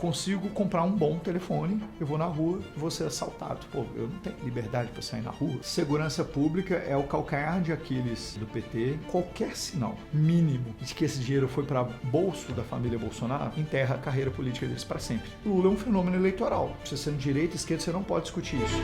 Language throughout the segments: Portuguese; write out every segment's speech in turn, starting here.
consigo comprar um bom telefone, eu vou na rua e vou ser assaltado. Pô, eu não tenho liberdade para sair na rua. Segurança pública é o calcanhar de Aquiles do PT. Qualquer sinal mínimo de que esse dinheiro foi para bolso da família Bolsonaro, enterra a carreira política deles para sempre. Lula é um fenômeno eleitoral. Você sendo direita e esquerda, você não pode discutir isso.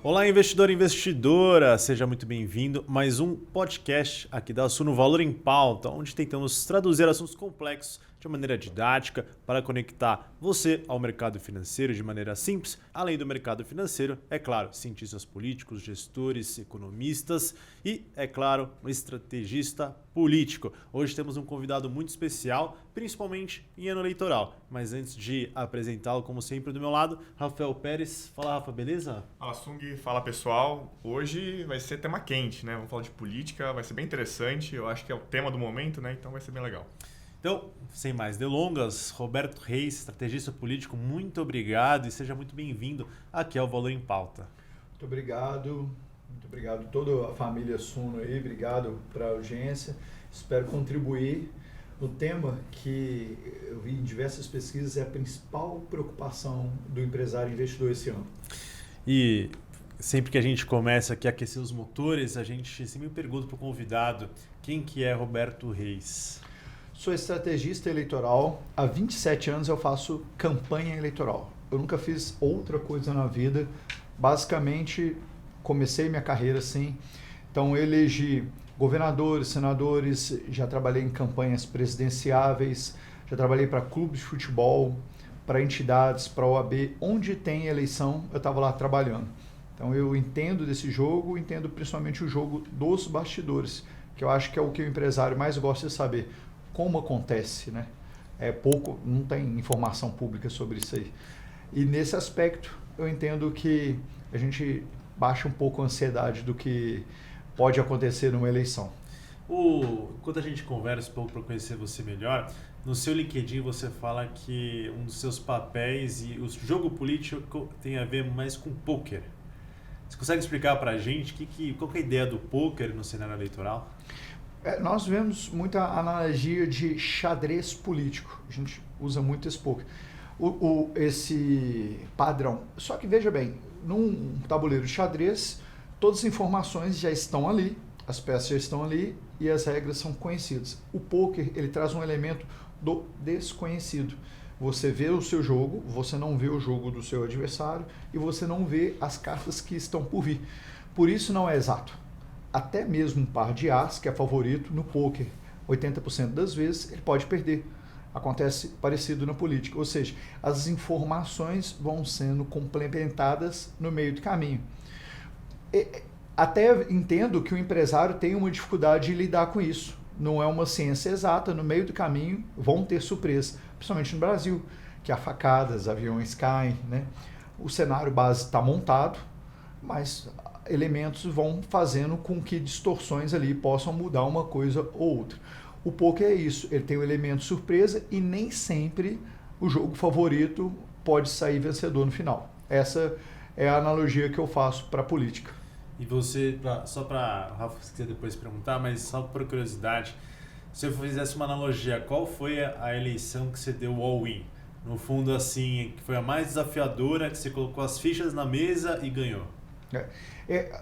Olá, investidor e investidora, seja muito bem-vindo a mais um podcast aqui da Suno Valor em Pauta, onde tentamos traduzir assuntos complexos de maneira didática para conectar você ao mercado financeiro de maneira simples. Além do mercado financeiro, é claro, cientistas políticos, gestores, economistas e, é claro, um estrategista político. Hoje temos um convidado muito especial, principalmente em ano eleitoral. Mas antes de apresentá-lo, como sempre, do meu lado, Rafael Pérez. Fala, Rafa, beleza? Fala, Sung. Fala, pessoal. Hoje vai ser tema quente, né? Vamos falar de política, vai ser bem interessante. Eu acho que é o tema do momento, né? Então vai ser bem legal. Então, sem mais delongas, Roberto Reis, estrategista político, muito obrigado e seja muito bem-vindo aqui ao Valor em Pauta. Muito obrigado toda a família Suno aí, obrigado pela audiência. Espero contribuir no tema que eu vi em diversas pesquisas é a principal preocupação do empresário investidor esse ano. E sempre que a gente começa aqui a aquecer os motores, a gente sempre pergunta para o convidado quem que é Roberto Reis. Sou estrategista eleitoral. Há 27 anos eu faço campanha eleitoral. Eu nunca fiz outra coisa na vida. Basicamente, comecei minha carreira assim. Então, eu elegi governadores, senadores, já trabalhei em campanhas presidenciáveis, já trabalhei para clubes de futebol, para entidades, para a OAB. Onde tem eleição, eu estava lá trabalhando. Então, eu entendo desse jogo, entendo principalmente o jogo dos bastidores, que eu acho que é o que o empresário mais gosta de saber. Como acontece, né? Não tem informação pública sobre isso aí. E nesse aspecto, eu entendo que a gente baixa um pouco a ansiedade do que pode acontecer numa eleição. Quando a gente conversa um pouco para conhecer você melhor, no seu LinkedIn você fala que um dos seus papéis e o jogo político tem a ver mais com pôquer. Você consegue explicar para a gente qual que é a ideia do pôquer no cenário eleitoral? Nós vemos muita analogia de xadrez político. A gente usa muito esse pôquer. Esse padrão. Só que veja bem, num tabuleiro de xadrez, todas as informações já estão ali, as peças já estão ali e as regras são conhecidas. O pôquer, ele traz um elemento do desconhecido. Você vê o seu jogo, você não vê o jogo do seu adversário e você não vê as cartas que estão por vir. Por isso não é exato. Até mesmo um par de as, que é favorito no pôquer, 80% das vezes ele pode perder. Acontece parecido na política, ou seja, as informações vão sendo complementadas no meio do caminho. Até entendo que o empresário tem uma dificuldade de lidar com isso. Não é uma ciência exata, no meio do caminho vão ter surpresa, principalmente no Brasil, que há facadas, aviões caem, né? O cenário base está montado, mas elementos vão fazendo com que distorções ali possam mudar uma coisa ou outra. O pôquer é isso, ele tem um elemento surpresa e nem sempre o jogo favorito pode sair vencedor no final. Essa é a analogia que eu faço para a política. E você, só para o Rafa, se quiser depois perguntar, mas só por curiosidade, se eu fizesse uma analogia, qual foi a eleição que você deu all-in? No fundo, assim, que foi a mais desafiadora, que você colocou as fichas na mesa e ganhou?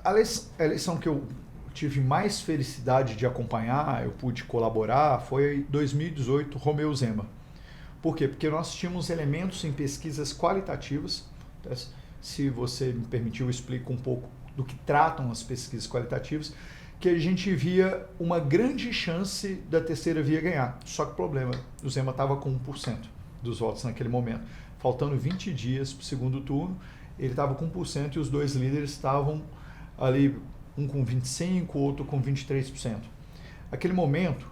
A eleição que eu tive mais felicidade de acompanhar, eu pude colaborar, foi 2018, Romeu Zema. Por quê? Porque nós tínhamos elementos em pesquisas qualitativas. Se você me permitir, eu explico um pouco do que tratam as pesquisas qualitativas, que a gente via uma grande chance da terceira via ganhar. Só que o problema, o Zema estava com 1% dos votos naquele momento. Faltando 20 dias para o segundo turno, ele estava com 1% e os dois líderes estavam ali, um com 25%, outro com 23%. Aquele momento,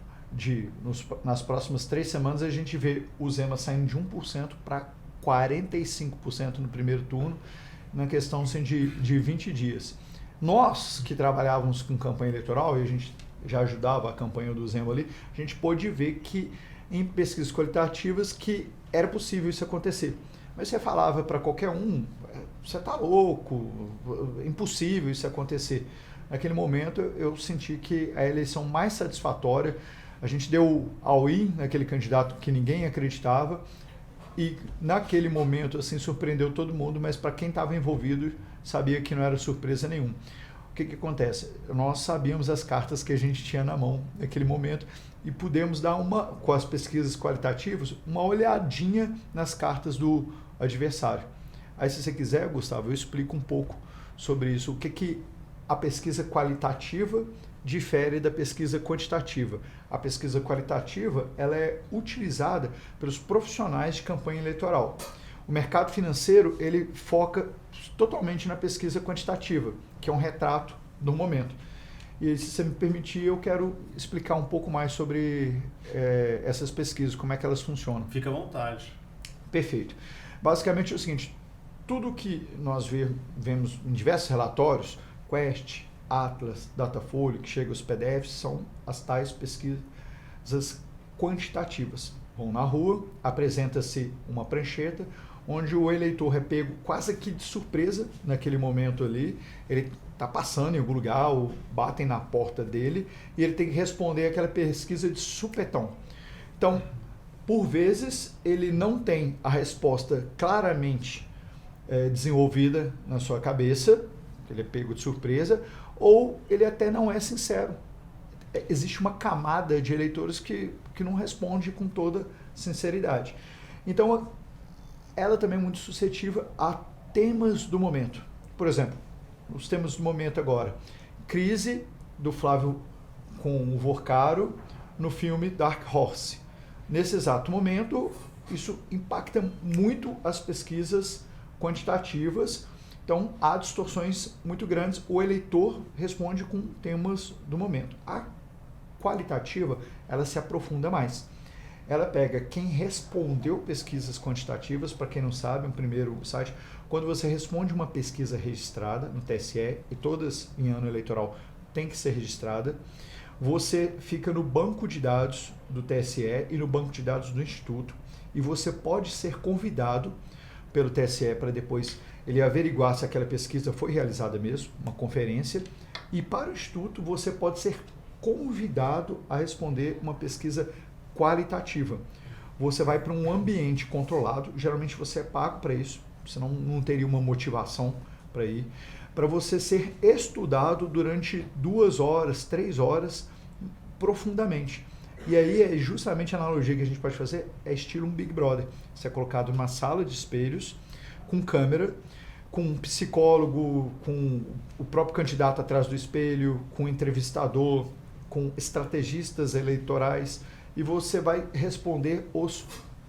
nas próximas 3 semanas, a gente vê o Zema saindo de 1% para 45% no primeiro turno, na questão assim, de 20 dias. Nós que trabalhávamos com campanha eleitoral, e a gente já ajudava a campanha do Zema ali, a gente pôde ver que em pesquisas qualitativas que era possível isso acontecer. Mas você falava para qualquer um, você está louco, impossível isso acontecer. Naquele momento eu senti que a eleição mais satisfatória, a gente deu all-in naquele candidato que ninguém acreditava e naquele momento assim surpreendeu todo mundo, mas para quem estava envolvido sabia que não era surpresa nenhuma. O que acontece? Nós sabíamos as cartas que a gente tinha na mão naquele momento e pudemos dar com as pesquisas qualitativas, uma olhadinha nas cartas do adversário. Aí se você quiser, Gustavo, eu explico um pouco sobre isso, o que a pesquisa qualitativa difere da pesquisa quantitativa. A pesquisa qualitativa ela é utilizada pelos profissionais de campanha eleitoral. O mercado financeiro ele foca totalmente na pesquisa quantitativa, que é um retrato do momento. E se você me permitir, eu quero explicar um pouco mais sobre essas pesquisas, como é que elas funcionam. Fica à vontade. Perfeito. Basicamente é o seguinte, tudo que nós vemos em diversos relatórios, Quest, Atlas, Datafolha, que chega aos PDFs, são as tais pesquisas quantitativas. Vão na rua, apresenta-se uma prancheta, onde o eleitor é pego quase que de surpresa naquele momento ali, ele está passando em algum lugar, ou batem na porta dele, e ele tem que responder aquela pesquisa de supetão. Então, por vezes, ele não tem a resposta claramente desenvolvida na sua cabeça, ele é pego de surpresa, ou ele até não é sincero. Existe uma camada de eleitores que não responde com toda sinceridade. Então, ela também é muito suscetível a temas do momento. Por exemplo, os temas do momento agora. Crise do Flávio com o Vorcaro no filme Dark Horse. Nesse exato momento, isso impacta muito as pesquisas quantitativas. Então, há distorções muito grandes. O eleitor responde com temas do momento. A qualitativa, ela se aprofunda mais. Ela pega quem respondeu pesquisas quantitativas, para quem não sabe, um primeiro site, quando você responde uma pesquisa registrada no TSE, e todas em ano eleitoral tem que ser registrada, você fica no banco de dados do TSE e no banco de dados do Instituto, e você pode ser convidado pelo TSE para depois ele averiguar se aquela pesquisa foi realizada mesmo, uma conferência, e para o Instituto você pode ser convidado a responder uma pesquisa qualitativa. Você vai para um ambiente controlado, geralmente você é pago para isso, senão não teria uma motivação para ir, para você ser estudado durante 2 horas, 3 horas, profundamente. E aí é justamente a analogia que a gente pode fazer, é estilo um Big Brother. Você é colocado numa sala de espelhos, com câmera, com um psicólogo, com o próprio candidato atrás do espelho, com um entrevistador, com estrategistas eleitorais, e você vai responder os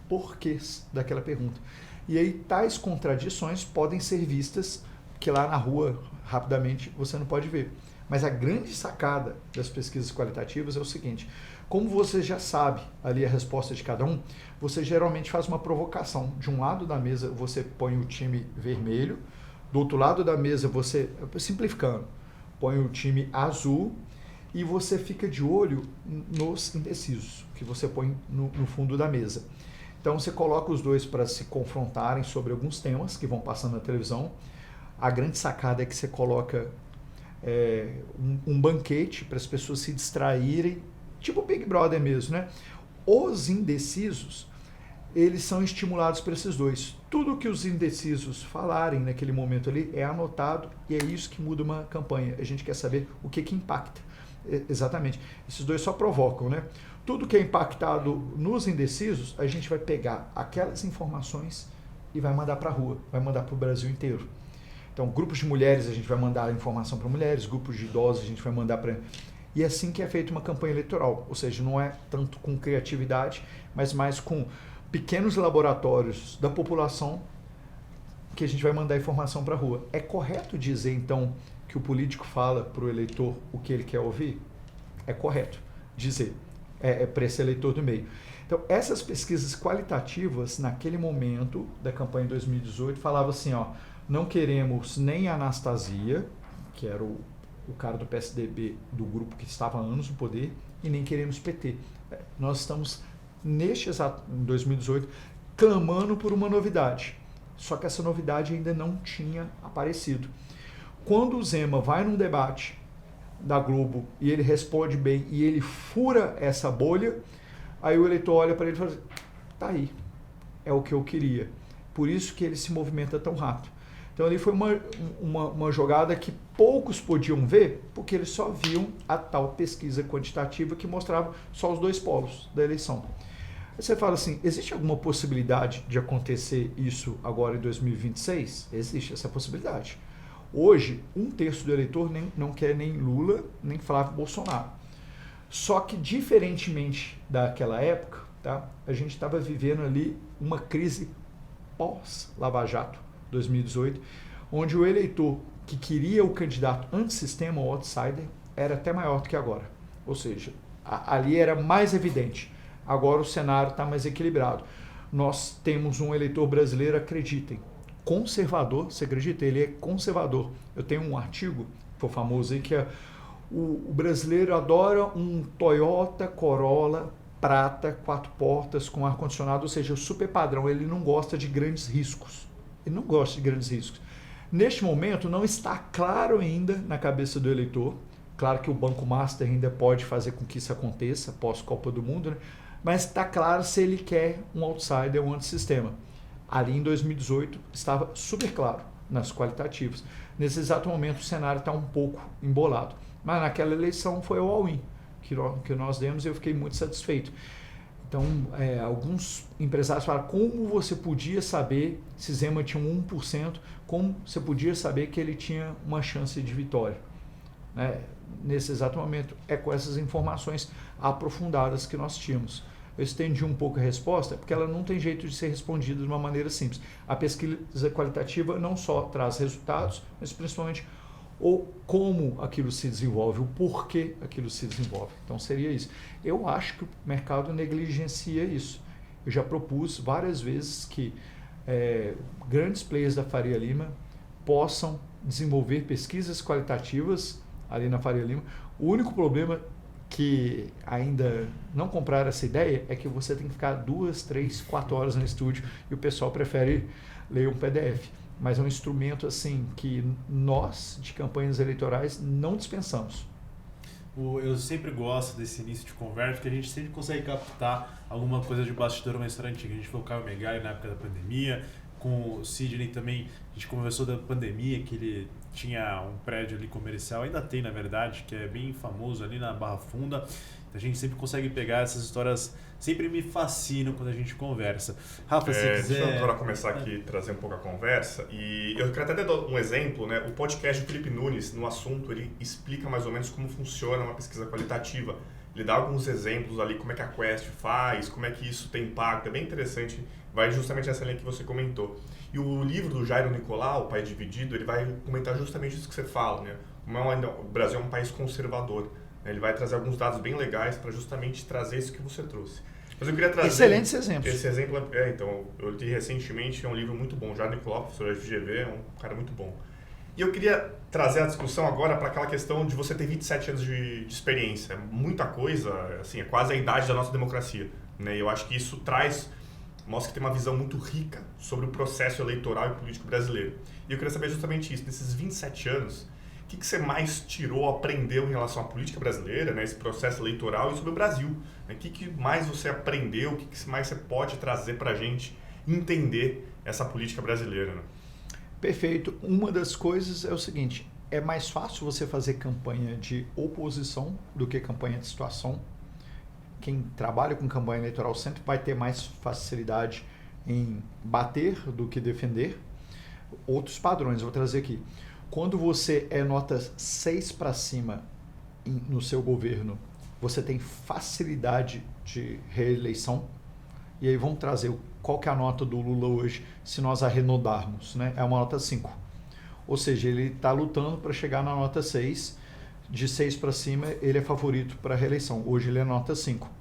porquês daquela pergunta. E aí tais contradições podem ser vistas, que lá na rua, rapidamente, você não pode ver. Mas a grande sacada das pesquisas qualitativas é o seguinte, como você já sabe ali a resposta de cada um, você geralmente faz uma provocação. De um lado da mesa você põe o time vermelho, do outro lado da mesa você, simplificando, põe o time azul, e você fica de olho nos indecisos, que você põe no fundo da mesa. Então você coloca os dois para se confrontarem sobre alguns temas que vão passando na televisão. A grande sacada é que você coloca um banquete para as pessoas se distraírem, tipo Big Brother mesmo, né? Os indecisos, eles são estimulados por esses dois. Tudo que os indecisos falarem naquele momento ali é anotado, e é isso que muda uma campanha. A gente quer saber o que impacta. Exatamente. Esses dois só provocam, né? Tudo que é impactado nos indecisos, a gente vai pegar aquelas informações e vai mandar para a rua, vai mandar para o Brasil inteiro. Então, grupos de mulheres, a gente vai mandar a informação para mulheres, grupos de idosos, a gente vai mandar para... E é assim que é feita uma campanha eleitoral. Ou seja, não é tanto com criatividade, mas mais com pequenos laboratórios da população que a gente vai mandar informação para a rua. É correto dizer, então, que o político fala para o eleitor o que ele quer ouvir? É correto dizer. Para esse eleitor do meio. Então, essas pesquisas qualitativas, naquele momento da campanha de 2018, falavam assim, ó, não queremos nem a Anastasia, que era o cara do PSDB, do grupo que estava há anos no poder, e nem queremos PT. Nós estamos, em 2018, clamando por uma novidade. Só que essa novidade ainda não tinha aparecido. Quando o Zema vai num debate da Globo e ele responde bem e ele fura essa bolha, aí o eleitor olha para ele e fala assim, tá aí, é o que eu queria. Por isso que ele se movimenta tão rápido. Então ali foi uma jogada que poucos podiam ver, porque eles só viam a tal pesquisa quantitativa que mostrava só os dois polos da eleição. Aí você fala assim, existe alguma possibilidade de acontecer isso agora em 2026? Existe essa possibilidade. Hoje, 1/3 do eleitor não quer nem Lula, nem Flávio Bolsonaro. Só que, diferentemente daquela época, tá, a gente estava vivendo ali uma crise pós-Lava Jato, 2018, onde o eleitor que queria o candidato antissistema ou outsider era até maior do que agora. Ou seja, ali era mais evidente. Agora o cenário está mais equilibrado. Nós temos um eleitor brasileiro, acreditem, conservador, você acredita? Ele é conservador. Eu tenho um artigo, que foi famoso aí, que é o brasileiro adora um Toyota Corolla prata, 4 portas, com ar-condicionado, ou seja, o super padrão. Ele não gosta de grandes riscos. Ele não gosta de grandes riscos. Neste momento, não está claro ainda na cabeça do eleitor. Claro que o Banco Master ainda pode fazer com que isso aconteça, pós-Copa do Mundo, né? Mas está claro se ele quer um outsider ou um antissistema. Ali em 2018 estava super claro nas qualitativas. Nesse exato momento o cenário está um pouco embolado. Mas naquela eleição foi o all-in que nós demos e eu fiquei muito satisfeito. Então, alguns empresários falaram, como você podia saber se Zema tinha um 1%, como você podia saber que ele tinha uma chance de vitória? Nesse exato momento, é com essas informações aprofundadas que nós tínhamos. Eu estendi um pouco a resposta, porque ela não tem jeito de ser respondida de uma maneira simples. A pesquisa qualitativa não só traz resultados, mas principalmente como aquilo se desenvolve, o porquê aquilo se desenvolve. Então seria isso. Eu acho que o mercado negligencia isso. Eu já propus várias vezes que grandes players da Faria Lima possam desenvolver pesquisas qualitativas ali na Faria Lima. O único problema que ainda não compraram essa ideia é que você tem que ficar 2, 3, 4 horas no estúdio e o pessoal prefere ler um PDF. Mas é um instrumento assim que nós, de campanhas eleitorais, não dispensamos. Eu sempre gosto desse início de conversa, porque a gente sempre consegue captar alguma coisa de bastidor, uma história antiga. A gente foi com o Caio Megali na época da pandemia, com o Sidney também, a gente conversou da pandemia, que ele tinha um prédio ali comercial, ainda tem na verdade, que é bem famoso ali na Barra Funda. A gente sempre consegue pegar essas histórias, sempre me fascinam quando a gente conversa. Rafa, se quiser... Deixa eu agora começar aqui, trazer um pouco a conversa. E eu quero até dar um exemplo, né? O podcast do Felipe Nunes, no assunto, ele explica mais ou menos como funciona uma pesquisa qualitativa. Ele dá alguns exemplos ali, como é que a Quest faz, como é que isso tem impacto. É bem interessante, vai justamente nessa linha que você comentou. E o livro do Jairo Nicolau, O País Dividido, ele vai comentar justamente isso que você fala, né? O Brasil é um país conservador. Ele vai trazer alguns dados bem legais para justamente trazer isso que você trouxe. Mas eu queria trazer... Excelentes exemplos. Esse exemplo, então, eu li recentemente, é um livro muito bom. O Jairo Nicolau, professor da FGV, é um cara muito bom. E eu queria trazer a discussão agora para aquela questão de você ter 27 anos de experiência. Muita coisa, assim, é quase a idade da nossa democracia. Né? E eu acho que isso mostra que tem uma visão muito rica sobre o processo eleitoral e político brasileiro. E eu queria saber justamente isso, nesses 27 anos, o que você mais tirou, aprendeu em relação à política brasileira, né, esse processo eleitoral e sobre o Brasil? Né? O que mais você aprendeu, o que mais você pode trazer para a gente entender essa política brasileira? Né? Perfeito. Uma das coisas é o seguinte, é mais fácil você fazer campanha de oposição do que campanha de situação. Quem trabalha com campanha eleitoral sempre vai ter mais facilidade em bater do que defender. Outros padrões, eu vou trazer aqui. Quando você é nota 6 para cima no seu governo, você tem facilidade de reeleição. E aí vamos trazer qual que é a nota do Lula hoje, se nós arredondarmos, né? É uma nota 5. Ou seja, ele está lutando para chegar na nota 6. De 6 para cima, ele é favorito para a reeleição. Hoje ele é nota 5.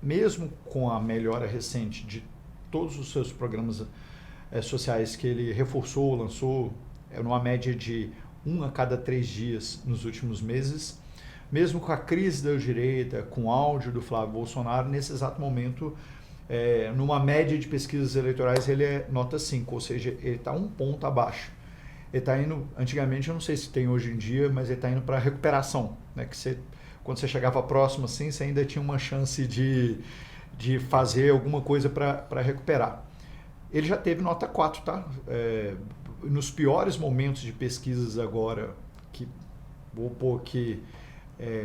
Mesmo com a melhora recente de todos os seus programas sociais que ele reforçou, lançou, numa média de um a cada 3 dias nos últimos meses. Mesmo com a crise da direita, com o áudio do Flávio Bolsonaro, nesse exato momento, numa média de pesquisas eleitorais, ele é nota 5, ou seja, ele está um ponto abaixo. Ele está indo, antigamente, eu não sei se tem hoje em dia, mas ele está indo para recuperação, né? Que quando você chegava próximo assim, você ainda tinha uma chance de fazer alguma coisa para recuperar. Ele já teve nota 4, tá? Nos piores momentos de pesquisas agora, que vou pôr aqui,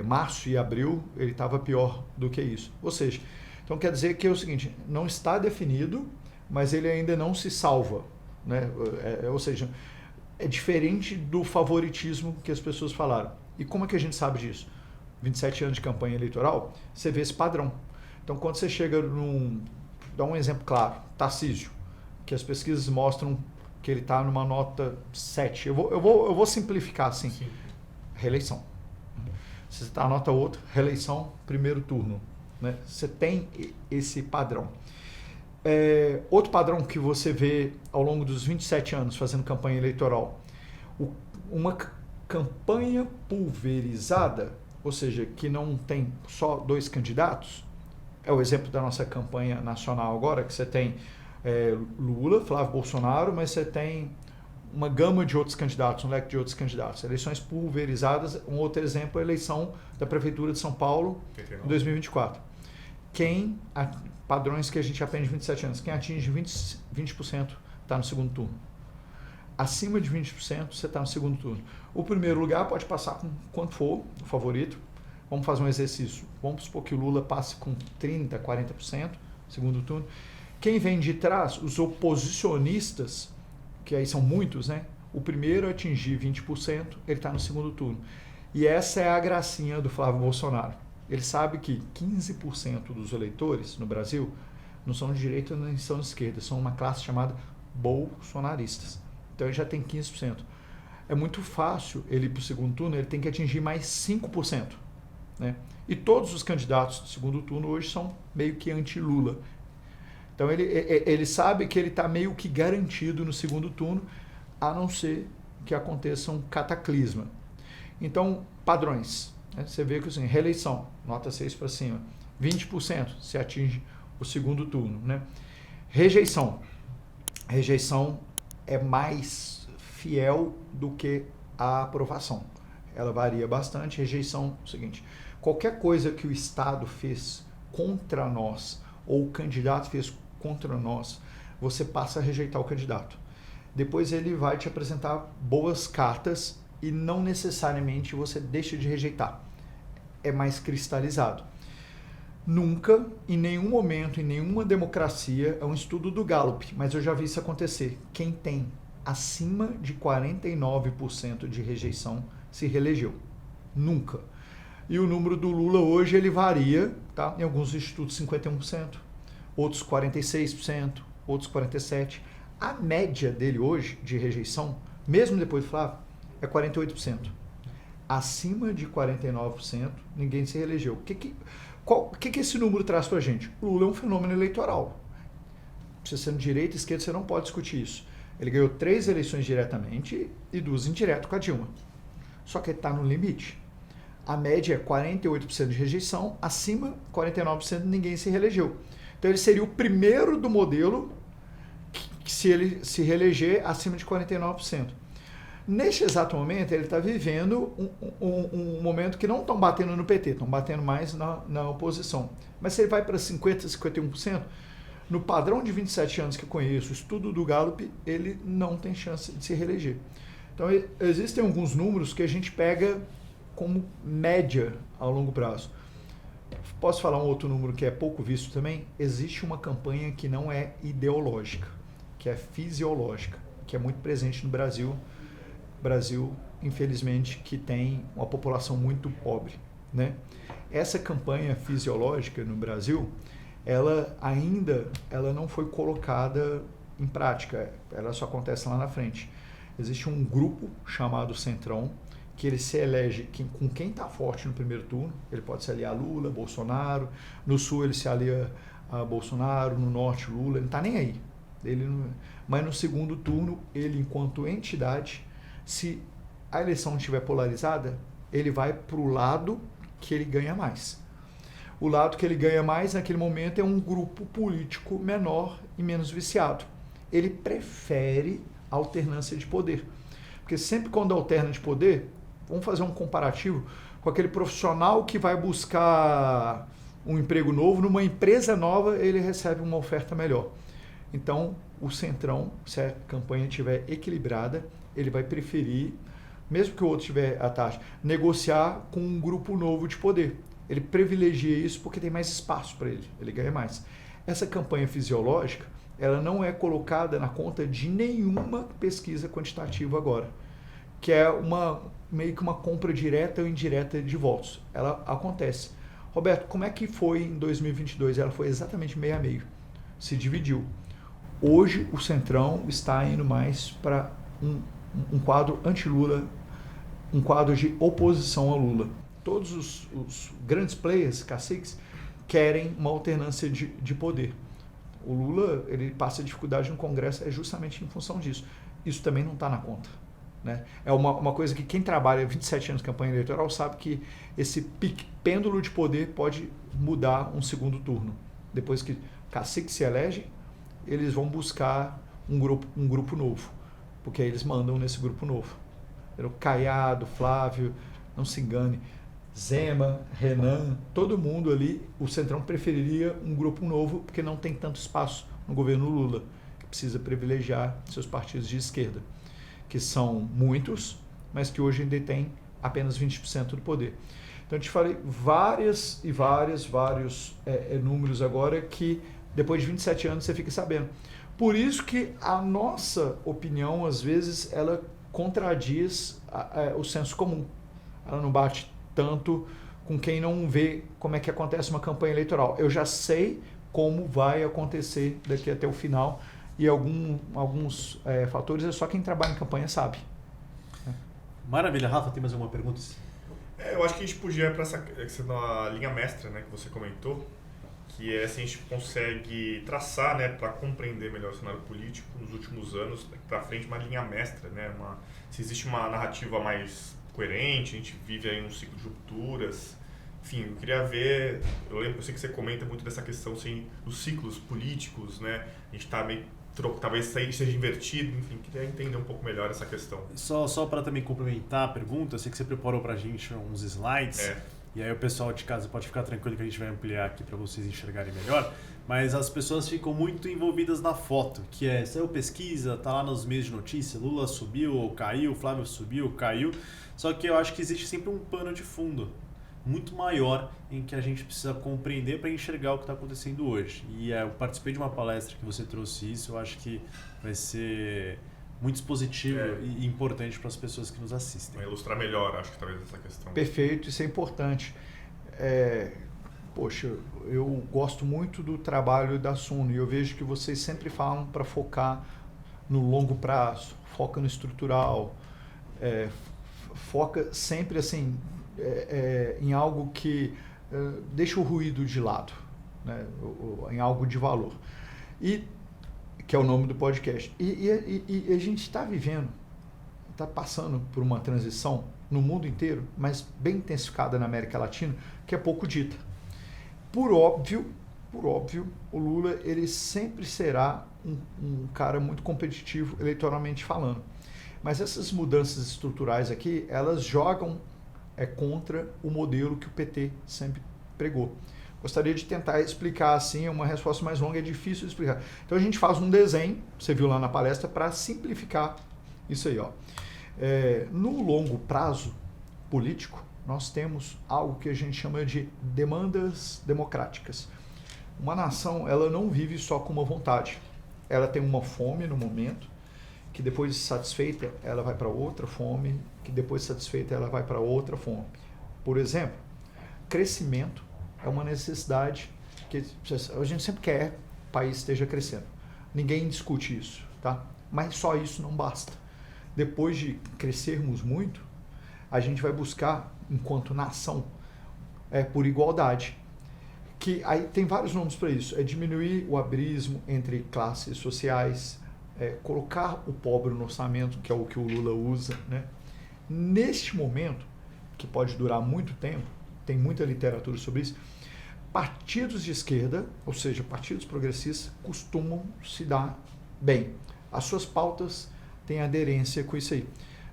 março e abril, ele estava pior do que isso. Ou seja, então quer dizer que é o seguinte, não está definido, mas ele ainda não se salva, né? Ou seja, é diferente do favoritismo que as pessoas falaram. E como é que a gente sabe disso? 27 anos de campanha eleitoral, você vê esse padrão. Então, quando você chega dá um exemplo claro, Tarcísio, que as pesquisas mostram que ele está numa nota 7. Eu vou simplificar assim. Sim. Reeleição. Se você está na nota outra, reeleição, primeiro turno. Né? Você tem esse padrão. Outro padrão que você vê ao longo dos 27 anos fazendo campanha eleitoral, uma campanha pulverizada, ou seja, que não tem só 2 candidatos, é o exemplo da nossa campanha nacional agora, que você tem Lula, Flávio Bolsonaro, mas você tem uma gama de outros candidatos, um leque de outros candidatos. Eleições pulverizadas, um outro exemplo é a eleição da Prefeitura de São Paulo em 2024. Padrões que a gente aprende 27 anos, quem atinge 20% está no segundo turno. Acima de 20% você está no segundo turno. O primeiro lugar pode passar com quanto for, o favorito. Vamos fazer um exercício. Vamos supor que o Lula passe com 30%, 40%, segundo turno. Quem vem de trás, os oposicionistas, que aí são muitos, né? O primeiro a atingir 20%, ele está no segundo turno. E essa é a gracinha do Flávio Bolsonaro. Ele sabe que 15% dos eleitores no Brasil não são de direita nem são de esquerda, são uma classe chamada bolsonaristas. Então ele já tem 15%. É muito fácil ele ir para o segundo turno, ele tem que atingir mais 5%. Né? E todos os candidatos do segundo turno hoje são meio que anti-Lula. Então ele sabe que ele está meio que garantido no segundo turno, a não ser que aconteça um cataclisma. Então, padrões. Né? Você vê que assim, reeleição, nota 6 para cima, 20% se atinge o segundo turno. Né? Rejeição. Rejeição é mais fiel do que a aprovação. Ela varia bastante. Rejeição é o seguinte, qualquer coisa que o Estado fez contra nós ou o candidato fez contra nós, você passa a rejeitar o candidato. Depois ele vai te apresentar boas cartas e não necessariamente você deixa de rejeitar. É mais cristalizado. Nunca, em nenhum momento, em nenhuma democracia, é um estudo do Gallup, mas eu já vi isso acontecer. Quem tem acima de 49% de rejeição se reelegeu. Nunca. E o número do Lula hoje ele varia, tá? Em alguns institutos 51%, outros 46%, outros 47%. A média dele hoje de rejeição, mesmo depois do Flávio, é 48%. Acima de 49%, ninguém se reelegeu. O que esse número traz para a gente? O Lula é um fenômeno eleitoral. Você sendo direita e esquerda, você não pode discutir isso. Ele ganhou 3 eleições diretamente e 2 indireto com a Dilma. Só que ele está no limite. A média é 48% de rejeição, acima 49% ninguém se reelegeu. Então ele seria o primeiro do modelo que se ele se reeleger acima de 49%. Neste exato momento, ele está vivendo um momento que não estão batendo no PT, estão batendo mais na oposição. Mas se ele vai para 50%, 51%, no padrão de 27 anos que eu conheço, o estudo do Gallup, ele não tem chance de se reeleger. Então, existem alguns números que a gente pega como média a longo prazo. Posso falar um outro número que é pouco visto também? Existe uma campanha que não é ideológica, que é fisiológica, que é muito presente no Brasil. Brasil, infelizmente, que tem uma população muito pobre. Né? Essa campanha fisiológica no Brasil, ela não foi colocada em prática, ela só acontece lá na frente. Existe um grupo chamado Centrão, que ele se elege com quem está forte no primeiro turno. Ele pode se aliar a Lula, Bolsonaro, no sul ele se alia a Bolsonaro, no norte Lula, ele não está nem aí. Mas no segundo turno, ele, enquanto entidade, se a eleição estiver polarizada, ele vai para o lado que ele ganha mais. O lado que ele ganha mais naquele momento é um grupo político menor e menos viciado. Ele prefere a alternância de poder. Porque sempre quando alterna de poder, vamos fazer um comparativo com aquele profissional que vai buscar um emprego novo, numa empresa nova ele recebe uma oferta melhor. Então, o Centrão, se a campanha estiver equilibrada, ele vai preferir, mesmo que o outro tiver a taxa, negociar com um grupo novo de poder. Ele privilegia isso porque tem mais espaço para ele ganha mais. Essa campanha fisiológica, ela não é colocada na conta de nenhuma pesquisa quantitativa agora, que é meio que uma compra direta ou indireta de votos. Ela acontece. Roberto, como é que foi em 2022? Ela foi exatamente meio a meio. Se dividiu. Hoje, o Centrão está indo mais para um quadro anti-Lula, um quadro de oposição a Lula. Todos os grandes players, caciques, querem uma alternância de poder. O Lula, ele passa dificuldade no Congresso justamente em função disso. Isso também não está na conta. Né? É uma coisa que quem trabalha 27 anos de campanha eleitoral sabe que esse pêndulo de poder pode mudar um segundo turno. Depois que cacique se elege, eles vão buscar um grupo novo, porque aí eles mandam nesse grupo novo. Caiado, Flávio, não se engane, Zema, Renan, todo mundo ali, o Centrão preferiria um grupo novo, porque não tem tanto espaço no governo Lula, que precisa privilegiar seus partidos de esquerda, que são muitos, mas que hoje ainda tem apenas 20% do poder. Então, eu te falei vários números agora que depois de 27 anos você fica sabendo. Por isso que a nossa opinião, às vezes, ela contradiz o senso comum. Ela não bate tanto com quem não vê como é que acontece uma campanha eleitoral. Eu já sei como vai acontecer daqui até o final e alguns fatores é só quem trabalha em campanha sabe. Maravilha. Rafa, tem mais alguma pergunta? Eu acho que a gente podia ir para essa linha mestra, né, que você comentou, que é se a gente consegue traçar, né, para compreender melhor o cenário político nos últimos anos, para frente, uma linha mestra, né, se existe uma narrativa mais coerente, a gente vive aí um ciclo de rupturas. Enfim, eu queria ver, eu sei que você comenta muito dessa questão, assim, dos ciclos políticos, né, a gente está meio, talvez seja invertido, enfim, queria entender um pouco melhor essa questão. Só para também complementar a pergunta, eu sei que você preparou para a gente uns slides, e aí o pessoal de casa pode ficar tranquilo que a gente vai ampliar aqui para vocês enxergarem melhor, mas as pessoas ficam muito envolvidas na foto, que saiu pesquisa, tá lá nos meios de notícia, Lula subiu ou caiu, Flávio subiu ou caiu, só que eu acho que existe sempre um pano de fundo muito maior em que a gente precisa compreender para enxergar o que está acontecendo hoje. E eu participei de uma palestra que você trouxe isso, eu acho que vai ser muito expositivo e importante para as pessoas que nos assistem. Vai ilustrar melhor, acho que talvez essa questão. Perfeito, isso é importante. Poxa, eu gosto muito do trabalho da Suno e eu vejo que vocês sempre falam para focar no longo prazo, foca no estrutural, foca sempre assim em algo que deixa o ruído de lado, né? Em algo de valor. E que é o nome do podcast. E a gente está vivendo, está passando por uma transição no mundo inteiro, mas bem intensificada na América Latina, que é pouco dita. Por óbvio, o Lula ele sempre será um cara muito competitivo eleitoralmente falando. Mas essas mudanças estruturais aqui, elas jogam contra o modelo que o PT sempre pregou. Gostaria de tentar explicar assim, uma resposta mais longa é difícil de explicar. Então a gente faz um desenho, você viu lá na palestra, para simplificar isso aí. No longo prazo político, nós temos algo que a gente chama de demandas democráticas. Uma nação, ela não vive só com uma vontade. Ela tem uma fome no momento, que depois de satisfeita, ela vai para outra fome, que depois de satisfeita, ela vai para outra fome. Por exemplo, crescimento é uma necessidade que a gente sempre quer que o país esteja crescendo. Ninguém discute isso, tá? Mas só isso não basta. Depois de crescermos muito, a gente vai buscar, enquanto nação, por igualdade. Que aí tem vários nomes para isso. Diminuir o abismo entre classes sociais, colocar o pobre no orçamento, que é o que o Lula usa, né? Neste momento, que pode durar muito tempo, tem muita literatura sobre isso, partidos de esquerda, ou seja, partidos progressistas, costumam se dar bem. As suas pautas têm aderência com isso aí.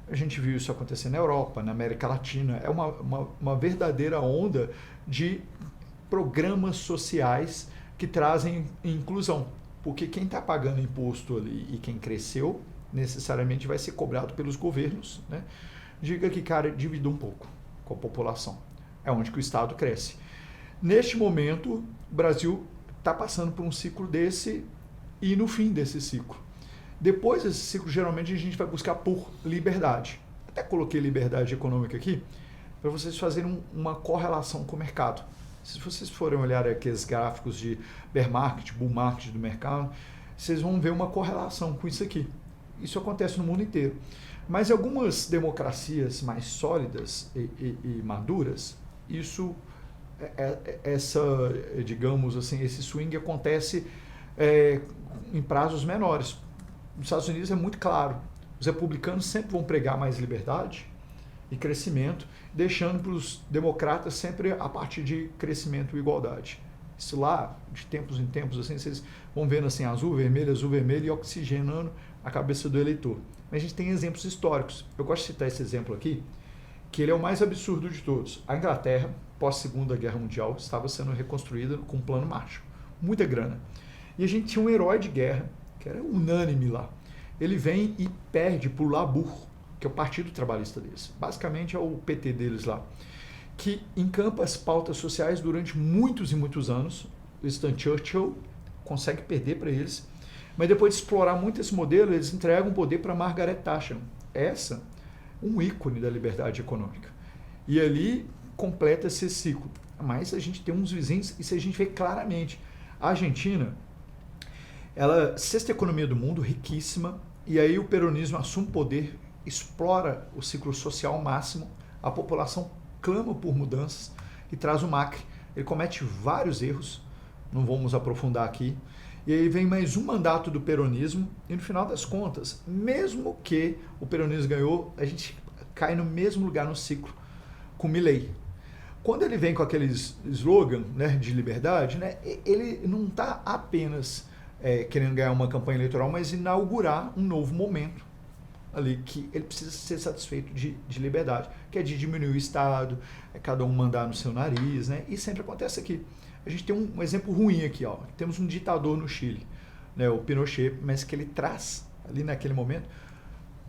A gente viu isso acontecer na Europa, na América Latina. É uma verdadeira onda de programas sociais que trazem inclusão. Porque quem está pagando imposto ali e quem cresceu, necessariamente vai ser cobrado pelos governos, né? Diga que, cara, divida um pouco com a população. É onde que o Estado cresce. Neste momento, o Brasil está passando por um ciclo desse e no fim desse ciclo. Depois desse ciclo, geralmente, a gente vai buscar por liberdade. Até coloquei liberdade econômica aqui para vocês fazerem uma correlação com o mercado. Se vocês forem olhar aqueles gráficos de bear market, bull market do mercado, vocês vão ver uma correlação com isso aqui. Isso acontece no mundo inteiro. Mas em algumas democracias mais sólidas e maduras, digamos assim, esse swing acontece em prazos menores. Nos Estados Unidos é muito claro. Os republicanos sempre vão pregar mais liberdade e crescimento, deixando para os democratas sempre a partir de crescimento e igualdade. Isso lá, de tempos em tempos, assim, vocês vão vendo assim, azul, vermelho e oxigenando a cabeça do eleitor. Mas a gente tem exemplos históricos. Eu gosto de citar esse exemplo aqui, que ele é o mais absurdo de todos. A Inglaterra, pós-Segunda Guerra Mundial, estava sendo reconstruída com um plano Marshall. Muita grana. E a gente tinha um herói de guerra, que era unânime lá. Ele vem e perde para o Labour, que é o Partido Trabalhista deles. Basicamente é o PT deles lá. Que encampa as pautas sociais durante muitos e muitos anos. Winston Churchill consegue perder para eles. Mas depois de explorar muito esse modelo, eles entregam o poder para Margaret Thatcher. Essa, um ícone da liberdade econômica. E ali completa esse ciclo. Mas a gente tem uns vizinhos, e se a gente vê claramente, a Argentina, ela, sexta economia do mundo, riquíssima, e aí o peronismo assume poder, explora o ciclo social máximo, a população clama por mudanças e traz o Macri. Ele comete vários erros, não vamos aprofundar aqui, e aí vem mais um mandato do peronismo, e no final das contas, mesmo que o peronismo ganhou, a gente cai no mesmo lugar no ciclo, com Milei. Quando ele vem com aqueles slogan, né, de liberdade, né, ele não está apenas querendo ganhar uma campanha eleitoral, mas inaugurar um novo momento ali que ele precisa ser satisfeito de liberdade, que é de diminuir o Estado, cada um mandar no seu nariz, né? E sempre acontece aqui. A gente tem um exemplo ruim aqui, ó. Temos um ditador no Chile, né, o Pinochet, mas que ele traz ali naquele momento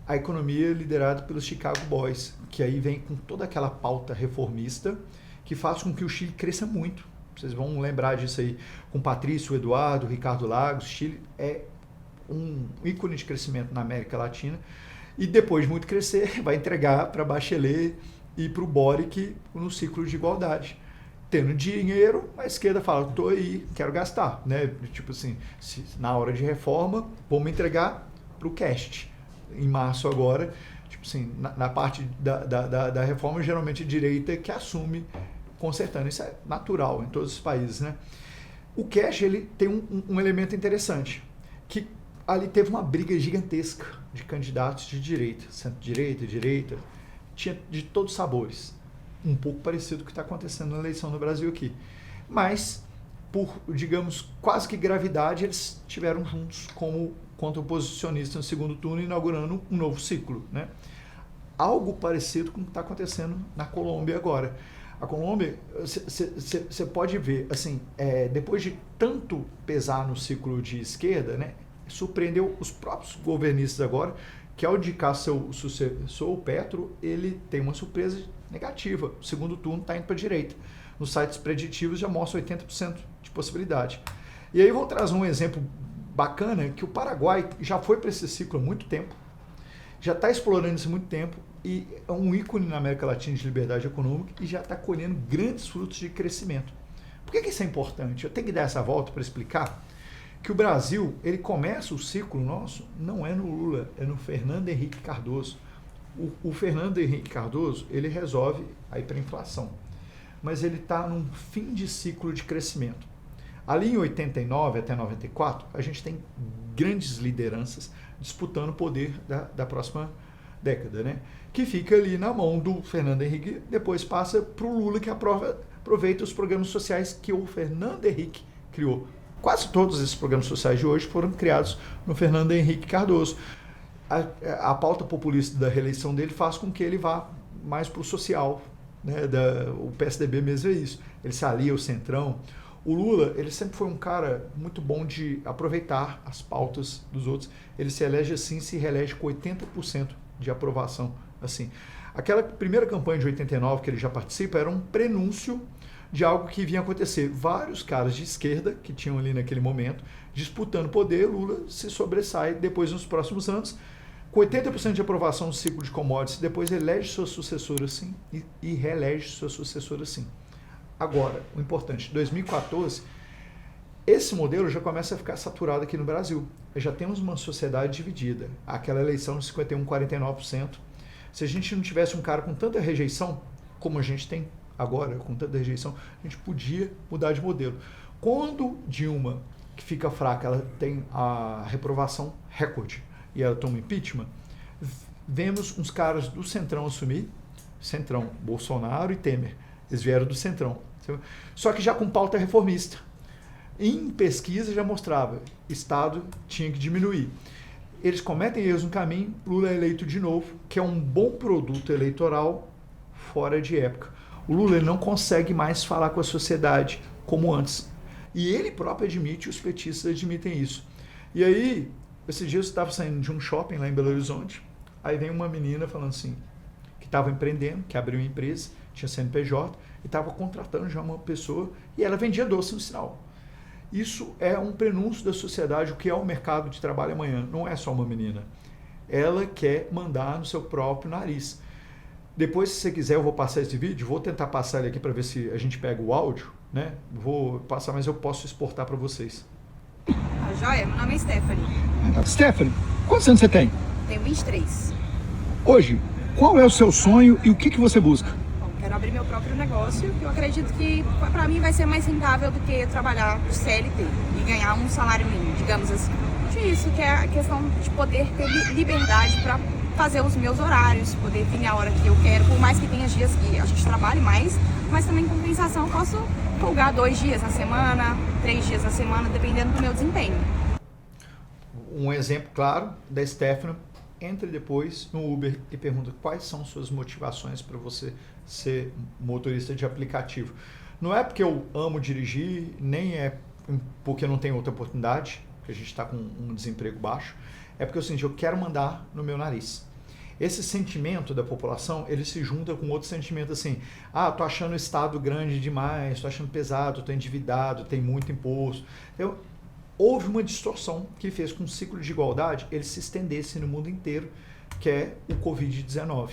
a economia liderada pelos Chicago Boys, que aí vem com toda aquela pauta reformista que faz com que o Chile cresça muito. Vocês vão lembrar disso aí com Patrício, Eduardo, Ricardo Lagos. Chile é um ícone de crescimento na América Latina. E depois de muito crescer, vai entregar para Bachelet e para o Boric no ciclo de igualdade. Tendo dinheiro, a esquerda fala, estou aí, quero gastar. Né? Tipo assim, na hora de reforma, vamos entregar para o CAST. Em março agora, tipo assim, na parte da reforma, geralmente a direita que assume consertando. Isso é natural em todos os países, né? O cash, ele tem um elemento interessante, que ali teve uma briga gigantesca de candidatos de direita, centro-direita, direita, tinha de todos os sabores, um pouco parecido com o que está acontecendo na eleição no Brasil aqui. Mas, por, digamos, quase que gravidade, eles estiveram juntos como contra-oposicionistas no segundo turno, inaugurando um novo ciclo, né? Algo parecido com o que está acontecendo na Colômbia agora. A Colômbia, você pode ver, assim, depois de tanto pesar no ciclo de esquerda, né, surpreendeu os próprios governistas agora, que ao indicar seu sucessor, o Petro, ele tem uma surpresa negativa. O segundo turno está indo para a direita. Nos sites preditivos já mostra 80% de possibilidade. E aí vou trazer um exemplo bacana, que o Paraguai já foi para esse ciclo há muito tempo, já está explorando isso há muito tempo, e é um ícone na América Latina de liberdade econômica e já está colhendo grandes frutos de crescimento. Por que isso é importante? Eu tenho que dar essa volta para explicar que o Brasil, ele começa o ciclo nosso, não é no Lula, é no Fernando Henrique Cardoso. O Fernando Henrique Cardoso, ele resolve a hiperinflação, mas ele está num fim de ciclo de crescimento. Ali em 89 até 94, a gente tem grandes lideranças disputando o poder da próxima década, né? Que fica ali na mão do Fernando Henrique, depois passa para o Lula, que aproveita os programas sociais que o Fernando Henrique criou. Quase todos esses programas sociais de hoje foram criados no Fernando Henrique Cardoso. A pauta populista da reeleição dele faz com que ele vá mais para o social, né? O PSDB mesmo é isso. Ele se alia ao centrão. O Lula, ele sempre foi um cara muito bom de aproveitar as pautas dos outros. Ele se elege assim, se reelege com 80% de aprovação. Assim. Aquela primeira campanha de 89 que ele já participa era um prenúncio de algo que vinha acontecer. Vários caras de esquerda que tinham ali naquele momento disputando poder, Lula se sobressai depois nos próximos anos, com 80% de aprovação no ciclo de commodities, depois elege sua sucessora assim e reelege sua sucessora assim. Agora, o importante, 2014, esse modelo já começa a ficar saturado aqui no Brasil. Já temos uma sociedade dividida. Aquela eleição de 51%, 49%. Se a gente não tivesse um cara com tanta rejeição, como a gente tem agora, com tanta rejeição, a gente podia mudar de modelo. Quando Dilma, que fica fraca, ela tem a reprovação recorde e ela toma impeachment, vemos uns caras do Centrão assumir, Centrão, Bolsonaro e Temer. Eles vieram do Centrão. Só que já com pauta reformista. Em pesquisa já mostrava, Estado tinha que diminuir. Eles cometem erros no caminho, Lula é eleito de novo, que é um bom produto eleitoral fora de época. O Lula ele não consegue mais falar com a sociedade como antes. E ele próprio admite, os petistas admitem isso. E aí, esses dias eu estava saindo de um shopping lá em Belo Horizonte, aí vem uma menina falando assim, que estava empreendendo, que abriu uma empresa, tinha CNPJ, e estava contratando já uma pessoa, e ela vendia doce no sinal. Isso é um prenúncio da sociedade, o que é o mercado de trabalho amanhã. Não é só uma menina. Ela quer mandar no seu próprio nariz. Depois, se você quiser, eu vou passar esse vídeo, vou tentar passar ele aqui para ver se a gente pega o áudio, né? Vou passar, mas eu posso exportar para vocês. Joia, meu nome é Stephanie. Stephanie, quantos anos você tem? Tenho 23. Hoje, qual é o seu sonho e o que você busca? Bom, quero abrir meu próprio negócio. Eu acredito que para mim vai ser mais rentável do que trabalhar de CLT e ganhar um salário mínimo, digamos assim. Isso que é a questão de poder ter liberdade para fazer os meus horários, poder vir a hora que eu quero, por mais que tenha dias que a gente trabalhe mais, mas também em compensação eu posso folgar 2 dias na semana, 3 dias na semana, dependendo do meu desempenho. Um exemplo claro da Stephanie, entre depois no Uber e pergunta quais são suas motivações para você ser motorista de aplicativo. Não é porque eu amo dirigir, nem é porque não tem outra oportunidade, que a gente está com um desemprego baixo, é porque eu quero mandar no meu nariz. Esse sentimento da população, ele se junta com outro sentimento assim, tô achando o Estado grande demais, tô achando pesado, tô endividado, tem muito imposto. Então, houve uma distorção que fez com que o ciclo de igualdade ele se estendesse no mundo inteiro, que é o Covid-19.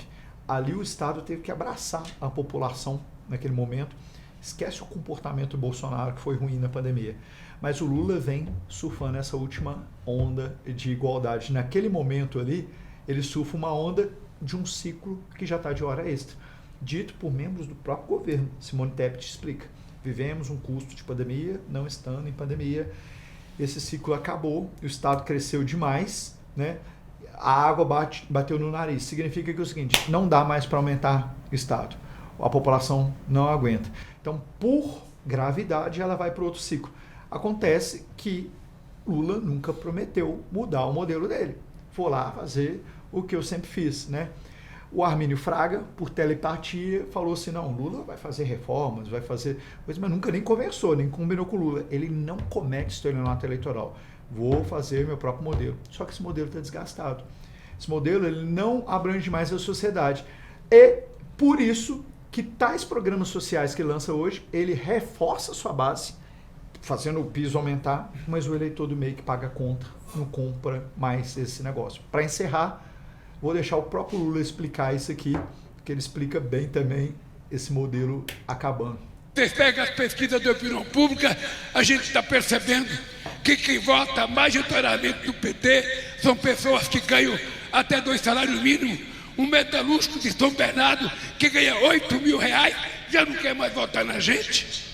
Ali o Estado teve que abraçar a população naquele momento. Esquece o comportamento do Bolsonaro, que foi ruim na pandemia. Mas o Lula vem surfando essa última onda de igualdade. Naquele momento ali, ele surfa uma onda de um ciclo que já está de hora extra. Dito por membros do próprio governo. Simone Tebet explica. Vivemos um custo de pandemia, não estando em pandemia. Esse ciclo acabou, o Estado cresceu demais, né? A água bateu no nariz. Significa que é o seguinte, não dá mais para aumentar o Estado. A população não aguenta. Então, por gravidade, ela vai para outro ciclo. Acontece que Lula nunca prometeu mudar o modelo dele. Vou lá fazer o que eu sempre fiz, né? O Armínio Fraga, por telepatia, falou assim, não, Lula vai fazer reformas, vai fazer coisas, mas nunca nem conversou, nem combinou com o Lula. Ele não comete estelionato eleitoral. Vou fazer meu próprio modelo. Só que esse modelo está desgastado. Esse modelo ele não abrange mais a sociedade. E por isso que tais programas sociais que ele lança hoje, ele reforça a sua base, fazendo o piso aumentar, mas o eleitor do meio que paga a conta, não compra mais esse negócio. Para encerrar, vou deixar o próprio Lula explicar isso aqui, que ele explica bem também esse modelo acabando. Vocês pegam as pesquisas de opinião pública, a gente está percebendo que quem vota majoritariamente no PT são pessoas que ganham até 2 salários mínimos. Um metalúrgico de São Bernardo que ganha R$8.000 já não quer mais votar na gente.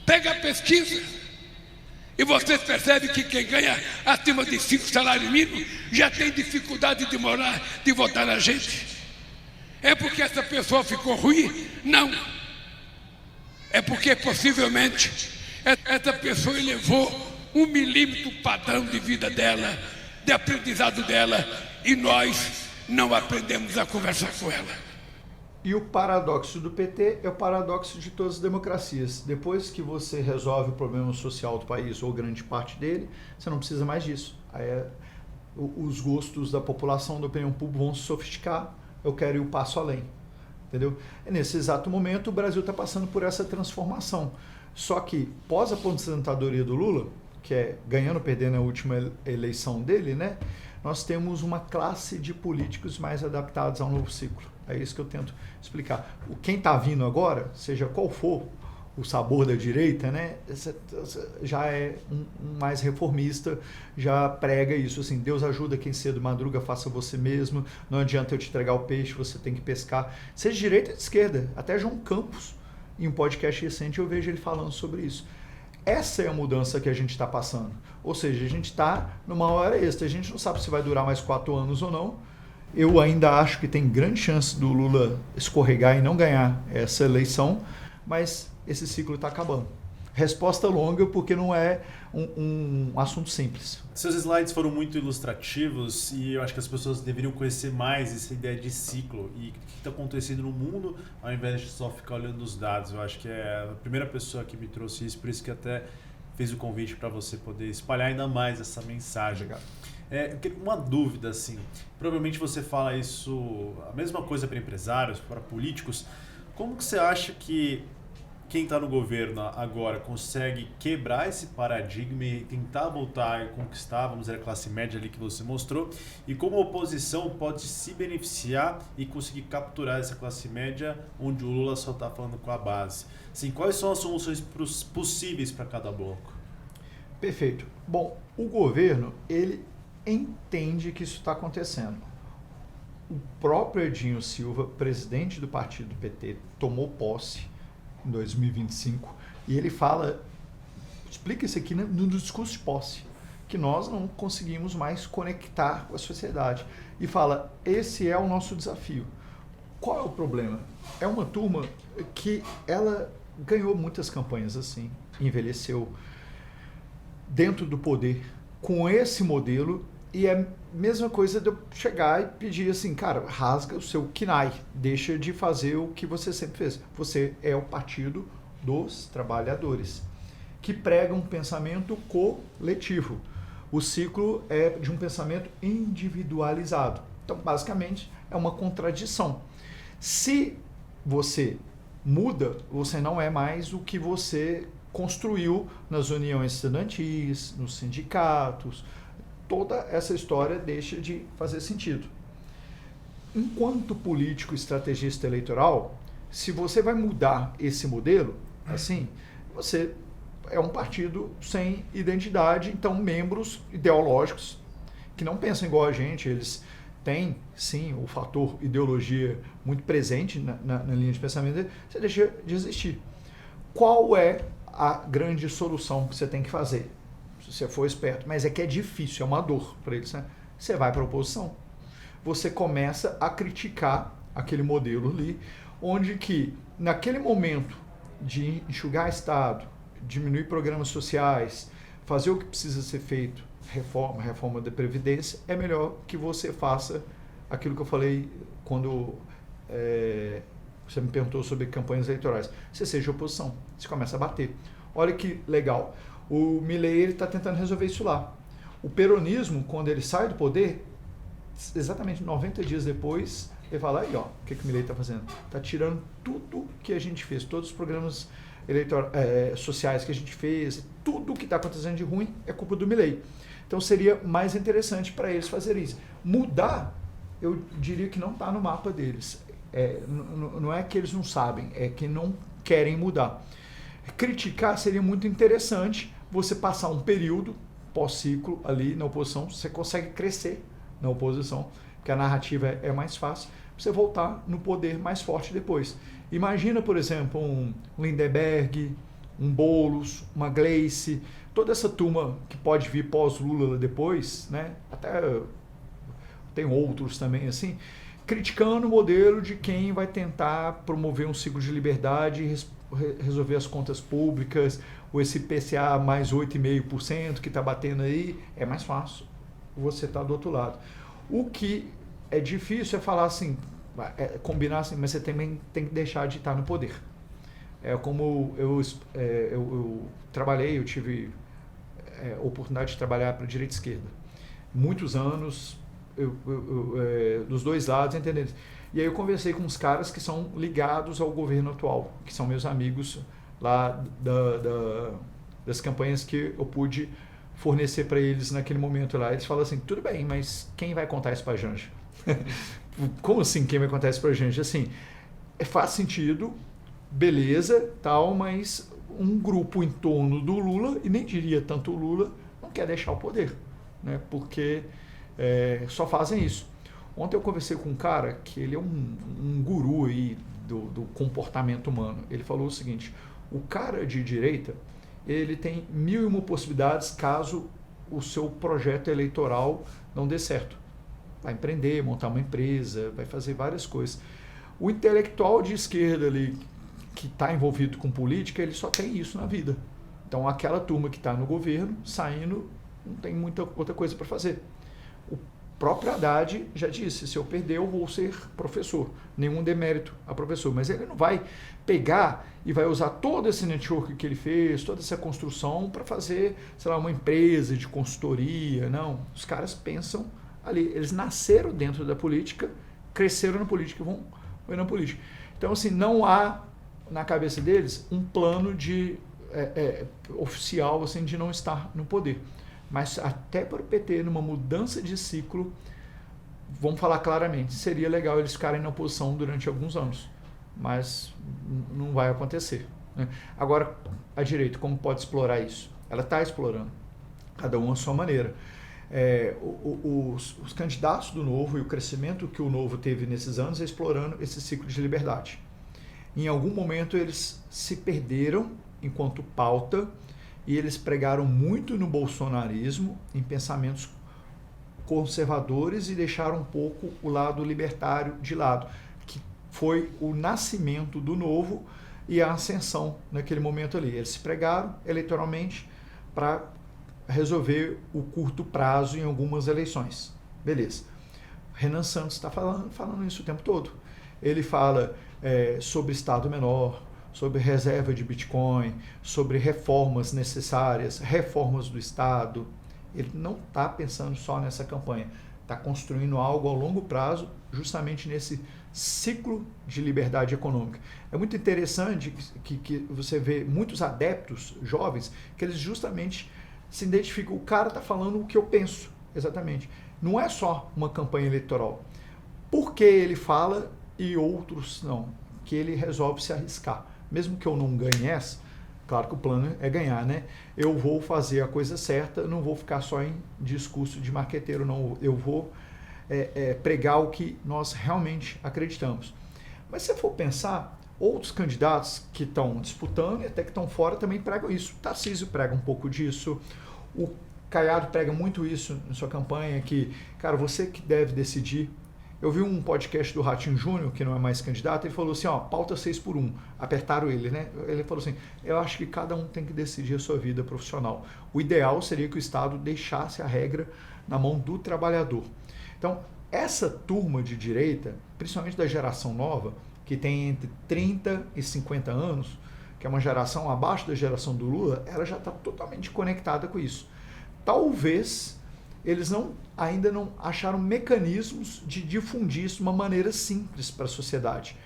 Pega a pesquisa E vocês percebem que quem ganha acima de 5 salários mínimos já tem dificuldade de votar na gente. É porque essa pessoa ficou ruim? Não. É porque possivelmente essa pessoa elevou 1 milímetro o padrão de vida dela, de aprendizado dela, e nós não aprendemos a conversar com ela. E o paradoxo do PT é o paradoxo de todas as democracias. Depois que você resolve o problema social do país, ou grande parte dele, você não precisa mais disso. Aí os gostos da população, da opinião pública vão se sofisticar, eu quero ir um passo além. Entendeu? E nesse exato momento o Brasil está passando por essa transformação. Só que pós a aposentadoria do Lula, que é ganhando ou perdendo a última eleição dele, né? Nós temos uma classe de políticos mais adaptados ao novo ciclo. É isso que eu tento explicar. Quem está vindo agora, seja qual for o sabor da direita, né, já é um mais reformista, já prega isso, assim, Deus ajuda quem cedo madruga, faça você mesmo, não adianta eu te entregar o peixe, você tem que pescar. Seja de direita ou de esquerda, até João Campos, em um podcast recente, eu vejo ele falando sobre isso. Essa é a mudança que a gente está passando. Ou seja, a gente está numa hora extra. A gente não sabe se vai durar mais 4 anos ou não. Eu ainda acho que tem grande chance do Lula escorregar e não ganhar essa eleição, mas esse ciclo está acabando. Resposta longa, porque não é um assunto simples. Seus slides foram muito ilustrativos e eu acho que as pessoas deveriam conhecer mais essa ideia de ciclo e o que está acontecendo no mundo, ao invés de só ficar olhando os dados. Eu acho que é a primeira pessoa que me trouxe isso, por isso que até fiz o convite para você poder espalhar ainda mais essa mensagem. Uma dúvida, assim, provavelmente você fala isso, a mesma coisa para empresários, para políticos. Como que você acha que quem está no governo agora consegue quebrar esse paradigma e tentar voltar e conquistar, vamos dizer, a classe média ali que você mostrou, e como a oposição pode se beneficiar e conseguir capturar essa classe média onde o Lula só está falando com a base? Assim, quais são as soluções possíveis para cada bloco? Perfeito. Bom, o governo, ele entende que isso está acontecendo. O próprio Edinho Silva, presidente do partido PT, tomou posse em 2025, e ele fala, explica isso aqui no discurso de posse, que nós não conseguimos mais conectar com a sociedade, e fala, esse é o nosso desafio. Qual é o problema? É uma turma que ela ganhou muitas campanhas assim, envelheceu dentro do poder com esse modelo, e é a mesma coisa de eu chegar e pedir assim, cara, rasga o seu KNAI, deixa de fazer o que você sempre fez. Você é o partido dos trabalhadores, que prega um pensamento coletivo. O ciclo é de um pensamento individualizado. Então, basicamente, é uma contradição. Se você muda, você não é mais o que você construiu nas uniões estudantis, nos sindicatos. Toda essa história deixa de fazer sentido. Enquanto político estrategista eleitoral, se você vai mudar esse modelo, assim, você é um partido sem identidade, então membros ideológicos que não pensam igual a gente, eles têm, sim, o fator ideologia muito presente na linha de pensamento, você deixa de existir. Qual é a grande solução que você tem que fazer? Se você for esperto, mas é que é difícil, é uma dor para eles, né? Você vai para a oposição. Você começa a criticar aquele modelo ali, onde que, naquele momento de enxugar Estado, diminuir programas sociais, fazer o que precisa ser feito, reforma da Previdência, é melhor que você faça aquilo que eu falei quando você me perguntou sobre campanhas eleitorais. Você seja oposição, você começa a bater. Olha que legal. O Milei está tentando resolver isso lá. O peronismo, quando ele sai do poder, exatamente 90 dias depois, ele fala, aí ó, o que o Milei está fazendo? Está tirando tudo que a gente fez, todos os programas sociais que a gente fez, tudo que está acontecendo de ruim é culpa do Milei. Então seria mais interessante para eles fazerem isso. Mudar, eu diria que não está no mapa deles. Não é que eles não sabem, é que não querem mudar. Criticar seria muito interessante, você passar um período pós-ciclo ali na oposição, você consegue crescer na oposição, porque a narrativa é mais fácil, você voltar no poder mais forte depois. Imagina, por exemplo, um Lindenberg, um Boulos, uma Gleice, toda essa turma que pode vir pós-Lula depois, né? Até tem outros também assim, criticando o modelo de quem vai tentar promover um ciclo de liberdade e resolver as contas públicas, ou esse IPCA mais 8,5% que está batendo aí, é mais fácil você estar do outro lado. O que é difícil é falar assim, combinar assim, mas você também tem que deixar de estar no poder. É como eu trabalhei, eu tive oportunidade de trabalhar para a direita e esquerda. Muitos anos, dos dois lados, entendendo? E aí eu conversei com uns caras que são ligados ao governo atual, que são meus amigos lá das campanhas que eu pude fornecer para eles naquele momento lá. Eles falam assim, tudo bem, mas quem vai contar isso para a Janja? Como assim quem vai contar isso para a Janja? Assim, faz sentido, beleza, tal, mas um grupo em torno do Lula, e nem diria tanto o Lula, não quer deixar o poder, né? Porque só fazem isso. Ontem eu conversei com um cara que ele é um guru aí do comportamento humano. Ele falou o seguinte, o cara de direita, ele tem 1001 possibilidades caso o seu projeto eleitoral não dê certo. Vai empreender, montar uma empresa, vai fazer várias coisas. O intelectual de esquerda ali, que está envolvido com política, ele só tem isso na vida. Então aquela turma que está no governo, saindo, não tem muita outra coisa para fazer. O próprio Haddad já disse, se eu perder eu vou ser professor. Nenhum demérito a professor, mas ele não vai pegar e vai usar todo esse network que ele fez, toda essa construção para fazer, sei lá, uma empresa de consultoria. Não, os caras pensam ali, eles nasceram dentro da política, cresceram na política e vão na política. Então assim, não há na cabeça deles um plano de oficial assim, de não estar no poder. Mas até para o PT, numa mudança de ciclo, vamos falar claramente, seria legal eles ficarem na oposição durante alguns anos, mas não vai acontecer, né? Agora, a direita, como pode explorar isso? Ela está explorando, cada um à sua maneira. Os candidatos do Novo e o crescimento que o Novo teve nesses anos é explorando esse ciclo de liberdade. Em algum momento eles se perderam enquanto pauta, e eles pregaram muito no bolsonarismo, em pensamentos conservadores, e deixaram um pouco o lado libertário de lado, que foi o nascimento do Novo e a ascensão naquele momento ali. Eles se pregaram eleitoralmente para resolver o curto prazo em algumas eleições. Beleza. Renan Santos está falando isso o tempo todo. Ele fala sobre Estado menor, sobre reserva de Bitcoin, sobre reformas necessárias, reformas do Estado. Ele não está pensando só nessa campanha, está construindo algo a longo prazo, justamente nesse ciclo de liberdade econômica. É muito interessante que você vê muitos adeptos jovens, que eles justamente se identificam, o cara está falando o que eu penso, exatamente. Não é só uma campanha eleitoral. Por que ele fala e outros não? Que ele resolve se arriscar. Mesmo que eu não ganhe essa, claro que o plano é ganhar, né? Eu vou fazer a coisa certa, não vou ficar só em discurso de marqueteiro, não. Eu vou pregar o que nós realmente acreditamos. Mas se você for pensar, outros candidatos que estão disputando e até que estão fora também pregam isso. O Tarcísio prega um pouco disso, o Caiado prega muito isso na sua campanha, que, cara, você que deve decidir. Eu vi um podcast do Ratinho Júnior, que não é mais candidato, ele falou assim, ó, pauta 6x1, apertaram ele, né? Ele falou assim, eu acho que cada um tem que decidir a sua vida profissional. O ideal seria que o Estado deixasse a regra na mão do trabalhador. Então, essa turma de direita, principalmente da geração nova, que tem entre 30 e 50 anos, que é uma geração abaixo da geração do Lula, ela já está totalmente conectada com isso. Talvez eles ainda não acharam mecanismos de difundir isso de uma maneira simples para a sociedade.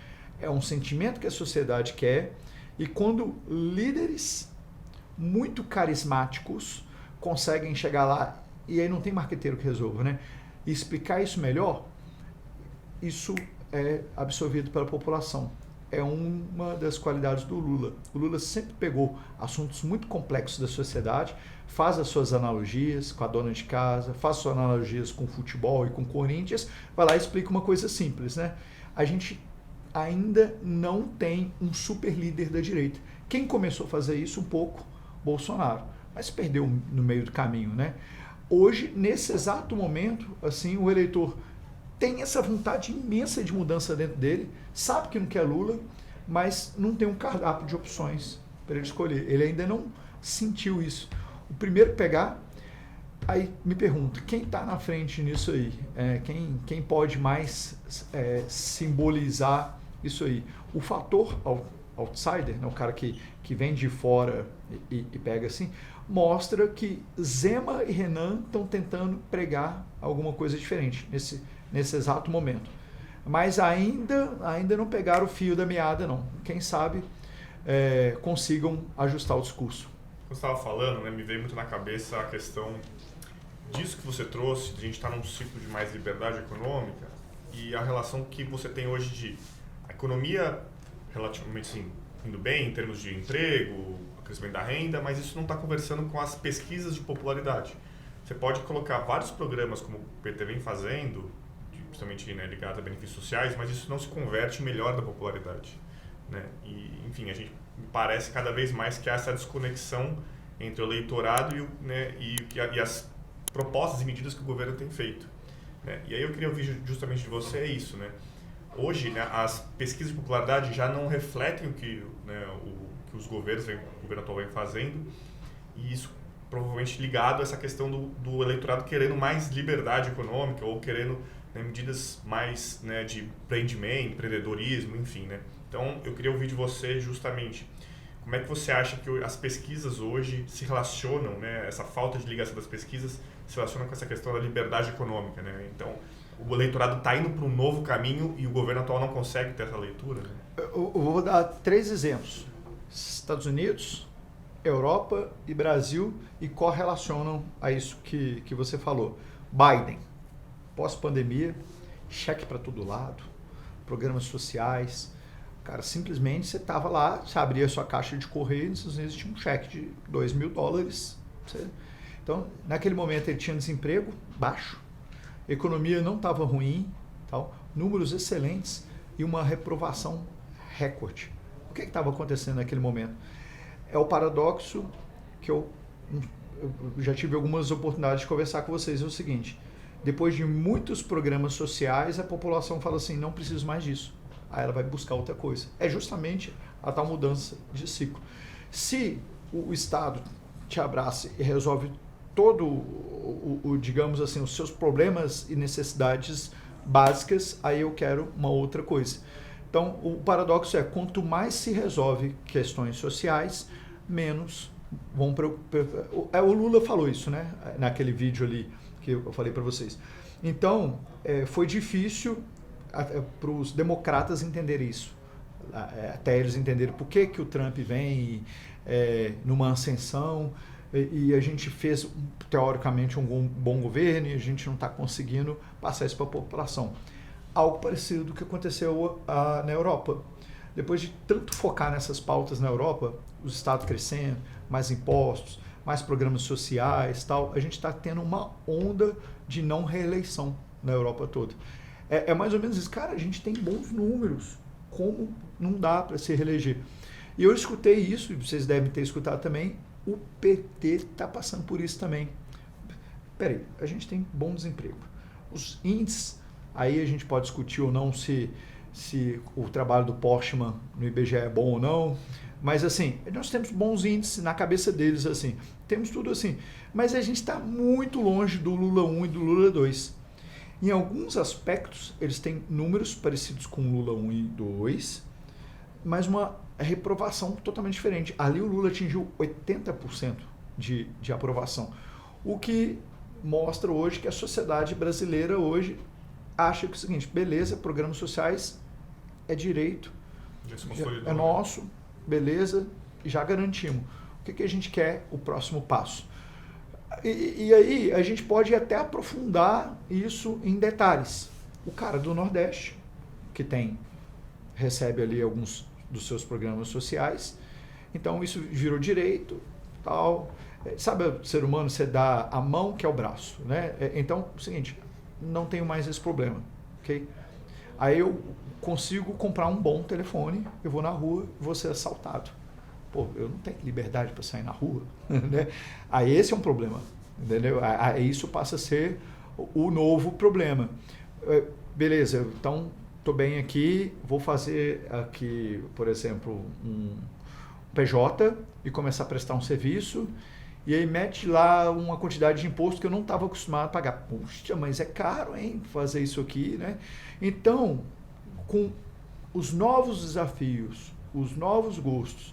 É um sentimento que a sociedade quer, e quando líderes muito carismáticos conseguem chegar lá, e aí não tem marqueteiro que resolva, né? E explicar isso melhor, isso é absorvido pela população. É uma das qualidades do Lula. O Lula sempre pegou assuntos muito complexos da sociedade, faz as suas analogias com a dona de casa, faz suas analogias com o futebol e com o Corinthians, vai lá e explica uma coisa simples, né? A gente ainda não tem um super líder da direita. Quem começou a fazer isso um pouco? Bolsonaro. Mas perdeu no meio do caminho, né? Hoje, nesse exato momento, assim, o eleitor tem essa vontade imensa de mudança dentro dele, sabe que não quer Lula, mas não tem um cardápio de opções para ele escolher. Ele ainda não sentiu isso. O primeiro que pegar, aí me pergunto, quem está na frente nisso aí? Quem pode mais simbolizar isso aí? O fator outsider, né, o cara que vem de fora e pega assim, mostra que Zema e Renan estão tentando pregar alguma coisa diferente nesse exato momento. Mas ainda não pegaram o fio da meada, não. Quem sabe consigam ajustar o discurso. Você estava falando, né, me veio muito na cabeça a questão disso que você trouxe, de a gente estar num ciclo de mais liberdade econômica e a relação que você tem hoje de a economia relativamente assim, indo bem em termos de emprego, crescimento da renda, mas isso não está conversando com as pesquisas de popularidade. Você pode colocar vários programas como o PT vem fazendo, principalmente, né, ligados a benefícios sociais, mas isso não se converte em melhora da popularidade, né? E, enfim, a gente me parece cada vez mais que há essa desconexão entre o eleitorado e as propostas e medidas que o governo tem feito, né? E aí eu queria ouvir justamente de você isso, né? Hoje, né, as pesquisas de popularidade já não refletem o que os governos, o governo atual vem fazendo, e isso provavelmente ligado a essa questão do eleitorado querendo mais liberdade econômica ou querendo, né, medidas mais, né, de empreendimento, empreendedorismo, enfim, né? Então, eu queria ouvir de você justamente como é que você acha que as pesquisas hoje se relacionam, né, essa falta de ligação das pesquisas se relaciona com essa questão da liberdade econômica, né? Então, o eleitorado está indo para um novo caminho e o governo atual não consegue ter essa leitura, né? Eu vou dar 3 exemplos. Estados Unidos, Europa e Brasil, e correlacionam a isso que você falou. Biden, pós-pandemia, cheque para todo lado, programas sociais. Cara, simplesmente você estava lá, você abria a sua caixa de correio e nos Estados Unidos tinha um cheque de $2.000. Então, naquele momento ele tinha desemprego baixo, a economia não estava ruim, tal, números excelentes e uma reprovação recorde. O que estava acontecendo naquele momento? É o paradoxo que eu já tive algumas oportunidades de conversar com vocês, é o seguinte: depois de muitos programas sociais, a população fala assim, não preciso mais disso. Aí ela vai buscar outra coisa. É justamente a tal mudança de ciclo. Se o Estado te abraça e resolve todo digamos assim, os seus problemas e necessidades básicas, aí eu quero uma outra coisa. Então, o paradoxo é, quanto mais se resolve questões sociais, menos vão preocupar. O Lula falou isso, né? Naquele vídeo ali que eu falei para vocês. Então, foi difícil para os democratas entenderem isso. Até eles entenderem por que o Trump vem numa ascensão e a gente fez, teoricamente, um bom governo e a gente não está conseguindo passar isso para a população. Algo parecido do que aconteceu na Europa. Depois de tanto focar nessas pautas na Europa, os estados crescendo, mais impostos, mais programas sociais, tal, a gente está tendo uma onda de não reeleição na Europa toda. É mais ou menos isso. Cara, a gente tem bons números, como não dá para se reeleger? E eu escutei isso, e vocês devem ter escutado também, o PT está passando por isso também. Peraí, a gente tem bom desemprego. Os índices, aí a gente pode discutir ou não se o trabalho do Portman no IBGE é bom ou não, mas assim, nós temos bons índices na cabeça deles, assim, temos tudo assim, mas a gente está muito longe do Lula 1 e do Lula 2. Em alguns aspectos, eles têm números parecidos com o Lula 1 e 2, mas uma reprovação totalmente diferente. Ali o Lula atingiu 80% de aprovação, o que mostra hoje que a sociedade brasileira hoje acha que é o seguinte, beleza, programas sociais é direito, é nosso, beleza, já garantimos. O que a gente quer? O próximo passo. E aí a gente pode até aprofundar isso em detalhes. O cara do Nordeste, que recebe ali alguns dos seus programas sociais, então isso virou direito, tal. Sabe, o ser humano, você dá a mão que é o braço, né? Então, é o seguinte, não tenho mais esse problema, ok? Aí eu consigo comprar um bom telefone, eu vou na rua e vou ser assaltado. Pô, eu não tenho liberdade para sair na rua, né? Aí esse é um problema, entendeu? Aí isso passa a ser o novo problema. Beleza, então estou bem aqui, vou fazer aqui, por exemplo, um PJ e começar a prestar um serviço, e aí mete lá uma quantidade de imposto que eu não estava acostumado a pagar. Puxa, mas é caro, hein, fazer isso aqui, né? Então, com os novos desafios, os novos gostos,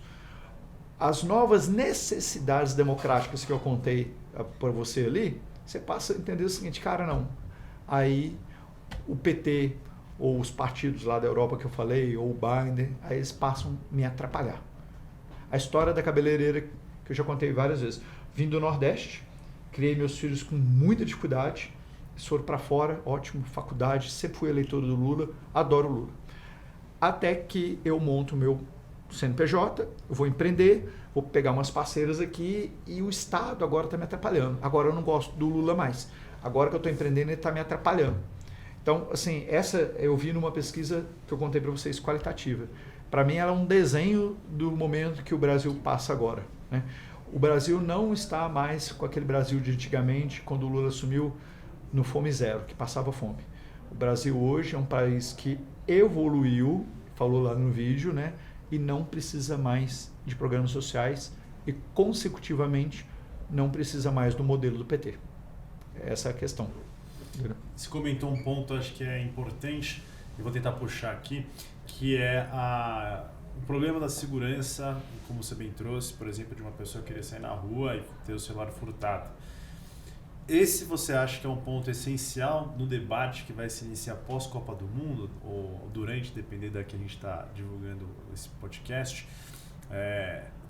as novas necessidades democráticas que eu contei para você ali, você passa a entender o seguinte, cara, não. Aí o PT, ou os partidos lá da Europa que eu falei, ou o Biden, aí eles passam a me atrapalhar. A história da cabeleireira, que eu já contei várias vezes. Vim do Nordeste, criei meus filhos com muita dificuldade, eles foram para fora, ótimo, faculdade, sempre fui eleitor do Lula, adoro o Lula. Até que eu monto o meu CNPJ, eu vou empreender, vou pegar umas parceiras aqui e o Estado agora está me atrapalhando. Agora eu não gosto do Lula mais. Agora que eu estou empreendendo, ele está me atrapalhando. Então, assim, essa eu vi numa pesquisa que eu contei para vocês, qualitativa. Para mim, ela é um desenho do momento que o Brasil passa agora, né? O Brasil não está mais com aquele Brasil de antigamente, quando o Lula assumiu no Fome Zero, que passava fome. O Brasil hoje é um país que evoluiu, falou lá no vídeo, né? E não precisa mais de programas sociais e, consecutivamente, não precisa mais do modelo do PT. Essa é a questão. Você comentou um ponto, acho que é importante, eu vou tentar puxar aqui, que é o problema da segurança, como você bem trouxe, por exemplo, de uma pessoa querer sair na rua e ter o celular furtado. Esse você acha que é um ponto essencial no debate que vai se iniciar pós-Copa do Mundo, ou durante, dependendo da que a gente está divulgando esse podcast?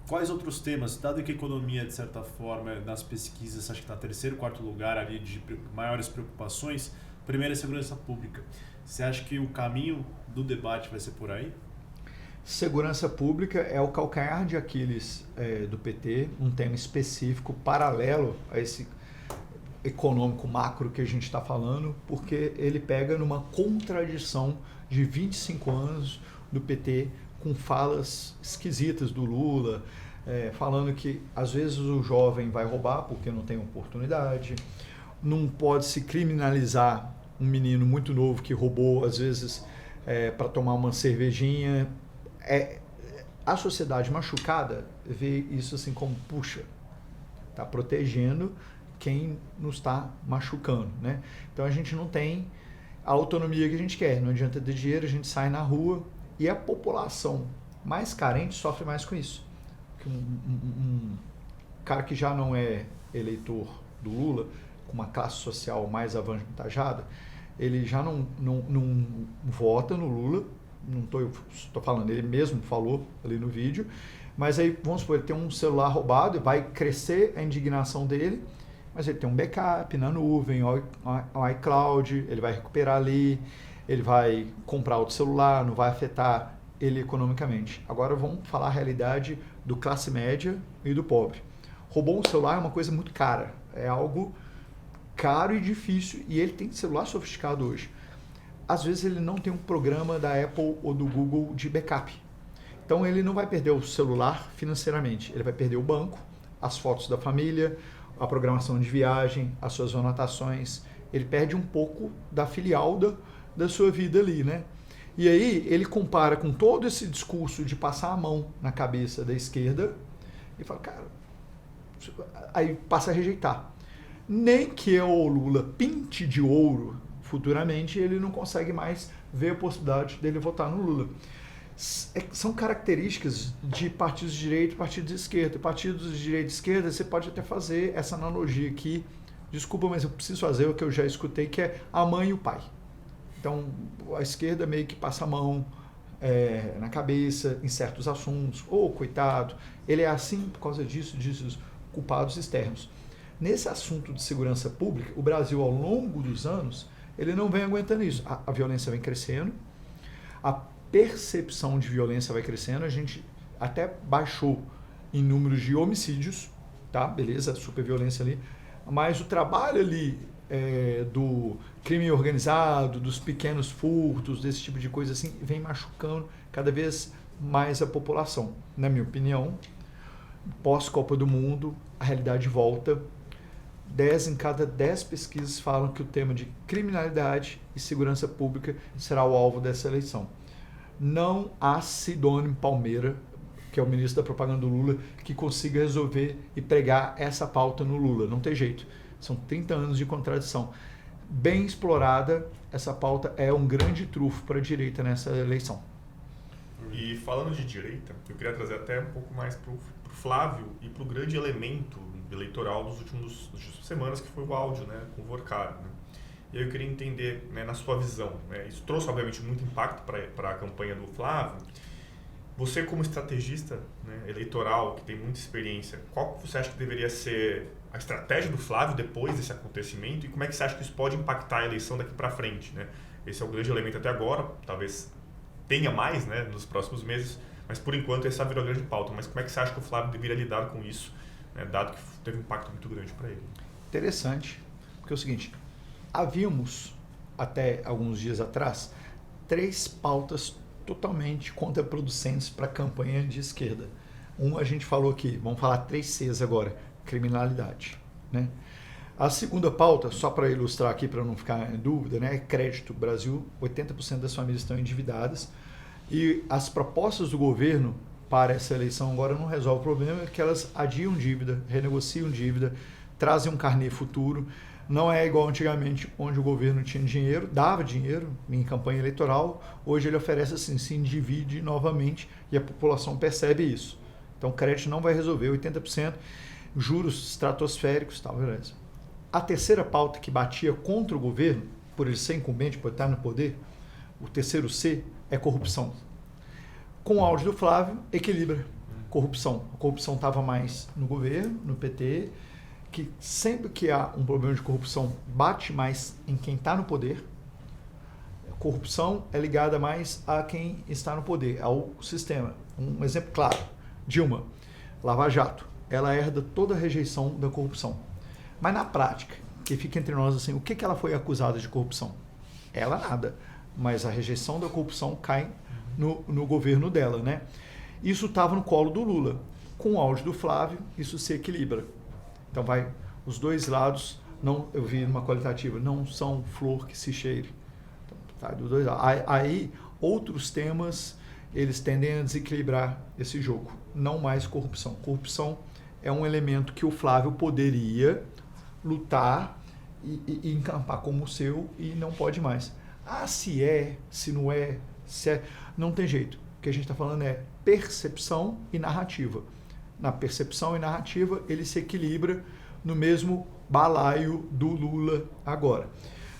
Quais outros temas, dado que a economia, de certa forma, nas pesquisas, acho que está terceiro, quarto lugar ali de maiores preocupações, primeiro é segurança pública. Você acha que o caminho do debate vai ser por aí? Segurança pública é o calcanhar de Aquiles do PT, um tema específico, paralelo a esse econômico macro que a gente está falando, porque ele pega numa contradição de 25 anos do PT, com falas esquisitas do Lula, falando que às vezes o jovem vai roubar porque não tem oportunidade, não pode se criminalizar um menino muito novo que roubou, às vezes, para tomar uma cervejinha. A sociedade machucada vê isso assim como, puxa, está protegendo quem nos está machucando, né? Então a gente não tem a autonomia que a gente quer, não adianta ter dinheiro, a gente sai na rua e a população mais carente sofre mais com isso. Um cara que já não é eleitor do Lula, com uma classe social mais avantajada, ele já não vota no Lula, não estou falando, ele mesmo falou ali no vídeo, mas aí, vamos supor, ele tem um celular roubado, vai crescer a indignação dele, mas ele tem um backup na nuvem, o iCloud, ele vai recuperar ali, ele vai comprar outro celular, não vai afetar ele economicamente. Agora vamos falar a realidade do classe média e do pobre. Roubou um celular é uma coisa muito cara, é algo caro e difícil, e ele tem celular sofisticado hoje. Às vezes ele não tem um programa da Apple ou do Google de backup. Então ele não vai perder o celular financeiramente, ele vai perder o banco, as fotos da família, a programação de viagem, as suas anotações. Ele perde um pouco da filial da sua vida ali, né? E aí ele compara com todo esse discurso de passar a mão na cabeça da esquerda e fala, cara, aí passa a rejeitar. Nem que o Lula pinte de ouro futuramente, ele não consegue mais ver a possibilidade dele votar no Lula. São características de partidos de direita e partidos de esquerda. Partidos de direita e esquerda, você pode até fazer essa analogia aqui, desculpa, mas eu preciso fazer o que eu já escutei, que é a mãe e o pai. Então, a esquerda meio que passa a mão na cabeça em certos assuntos. Coitado, ele é assim por causa disso, os culpados externos. Nesse assunto de segurança pública, o Brasil, ao longo dos anos, ele não vem aguentando isso. A violência vem crescendo, a percepção de violência vai crescendo, a gente até baixou em números de homicídios, tá? Beleza, superviolência ali, mas o trabalho ali do crime organizado, dos pequenos furtos, desse tipo de coisa assim, vem machucando cada vez mais a população. Na minha opinião, Pós-Copa do Mundo, a realidade volta. 10 em cada 10 pesquisas falam que o tema de criminalidade e segurança pública será o alvo dessa eleição. Não há Sidônio Palmeira, que é o ministro da propaganda do Lula, que consiga resolver e pregar essa pauta no Lula. Não tem jeito. São 30 anos de contradição. Bem explorada, essa pauta é um grande trunfo para a direita nessa eleição. E falando de direita, eu queria trazer até um pouco mais para o Flávio e para o grande elemento eleitoral das últimas semanas, que foi o áudio, né, com o Vorcari, né? E aí eu queria entender, né, na sua visão, né, isso trouxe obviamente muito impacto para a campanha do Flávio. Você, como estrategista, né, eleitoral, que tem muita experiência, qual você acha que deveria ser a estratégia do Flávio depois desse acontecimento e como é que você acha que isso pode impactar a eleição daqui para frente, né? Esse é o grande elemento até agora, talvez tenha mais, né, nos próximos meses, mas por enquanto essa virou a grande pauta. Mas como é que você acha que o Flávio deveria lidar com isso, né, dado que teve um impacto muito grande para ele? Interessante, porque é o seguinte, havíamos, até alguns dias atrás, 3 pautas totalmente contraproducentes para a campanha de esquerda. A gente falou aqui, vamos falar 3 Cs agora, criminalidade, né? A segunda pauta, só para ilustrar aqui, para não ficar em dúvida, né, é crédito. Brasil, 80% das famílias estão endividadas e as propostas do governo para essa eleição agora não resolvem o problema, é que elas adiam dívida, renegociam dívida, trazem um carnê futuro. Não é igual antigamente, onde o governo tinha dinheiro, dava dinheiro em campanha eleitoral. Hoje ele oferece assim, se endivide novamente e a população percebe isso. Então, crédito não vai resolver, 80%, juros estratosféricos, tal, beleza. A terceira pauta que batia contra o governo, por ele ser incumbente, por estar no poder, o terceiro C, é corrupção. Com o áudio do Flávio, equilibra corrupção. A corrupção estava mais no governo, no PT, que sempre que há um problema de corrupção, bate mais em quem está no poder. A corrupção é ligada mais a quem está no poder, ao sistema. Um exemplo claro, Dilma, Lava Jato, ela herda toda a rejeição da corrupção. Mas na prática, que fica entre nós assim, o que ela foi acusada de corrupção? Ela nada, mas a rejeição da corrupção cai no governo dela, né? Isso estava no colo do Lula. Com o áudio do Flávio, isso se equilibra. Então vai, os dois lados, não, eu vi numa qualitativa, não são flor que se cheire. Então, tá, dos dois lados. Aí, outros temas, eles tendem a desequilibrar esse jogo. Não mais corrupção. Corrupção é um elemento que o Flávio poderia lutar e encampar como seu e não pode mais. Ah, se é, se não é, se é, não tem jeito. O que a gente está falando é percepção e narrativa. Na percepção e narrativa, ele se equilibra no mesmo balaio do Lula agora.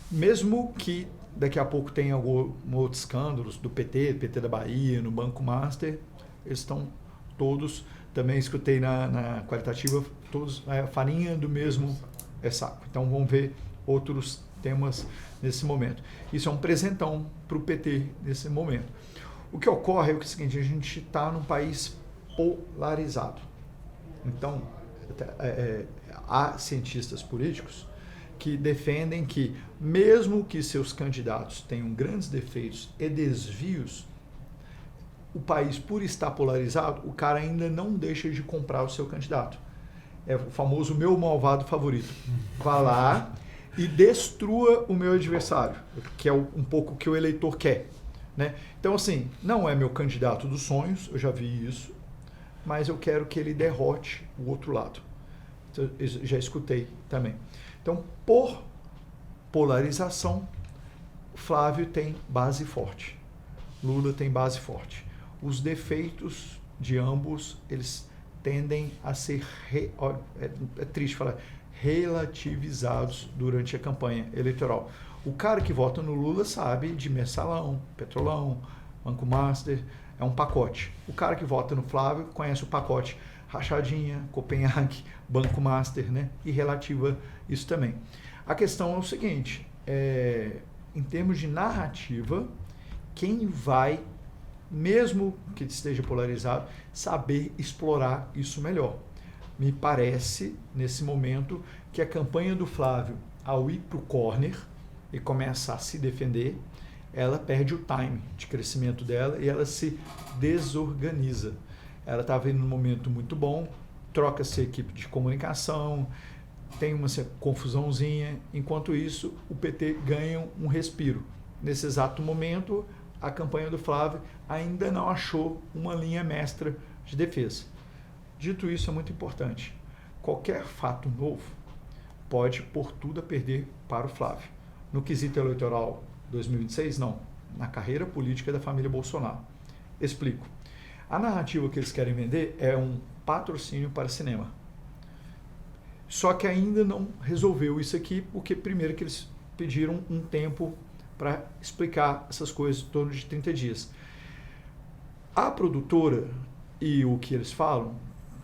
Mesmo que daqui a pouco tenha alguns outros escândalos do PT da Bahia, no Banco Master, eles estão todos, também escutei na qualitativa, todos farinha do mesmo saco. Então vamos ver outros temas nesse momento. Isso é um presentão para o PT nesse momento. O que ocorre é o seguinte, a gente está num país polarizado. Então, há cientistas políticos que defendem que, mesmo que seus candidatos tenham grandes defeitos e desvios, o país, por estar polarizado, o cara ainda não deixa de comprar o seu candidato. É o famoso meu malvado favorito. Vá lá e destrua o meu adversário, que é um pouco o que o eleitor quer, né? Então, assim, não é meu candidato dos sonhos, eu já vi isso, mas eu quero que ele derrote o outro lado. Eu já escutei também. Então, por polarização, Flávio tem base forte, Lula tem base forte. Os defeitos de ambos, eles tendem a ser, é triste falar, relativizados durante a campanha eleitoral. O cara que vota no Lula sabe de mensalão, petrolão, Banco Master, é um pacote. O cara que vota no Flávio conhece o pacote Rachadinha, Copenhague, Banco Master, né? E relativa isso também. A questão é o seguinte, em termos de narrativa, quem vai, mesmo que esteja polarizado, saber explorar isso melhor. Me parece, nesse momento, que a campanha do Flávio, ao ir para o corner e começar a se defender, ela perde o time de crescimento dela e ela se desorganiza. Ela estava em um momento muito bom, troca-se a equipe de comunicação, tem uma confusãozinha. Enquanto isso, o PT ganha um respiro. Nesse exato momento, a campanha do Flávio ainda não achou uma linha mestra de defesa. Dito isso, é muito importante. Qualquer fato novo pode pôr tudo a perder para o Flávio. No quesito eleitoral 2026, não. Na carreira política da família Bolsonaro. Explico. A narrativa que eles querem vender é um patrocínio para cinema. Só que ainda não resolveu isso aqui, porque primeiro que eles pediram um tempo para explicar essas coisas em torno de 30 dias. A produtora e o que eles falam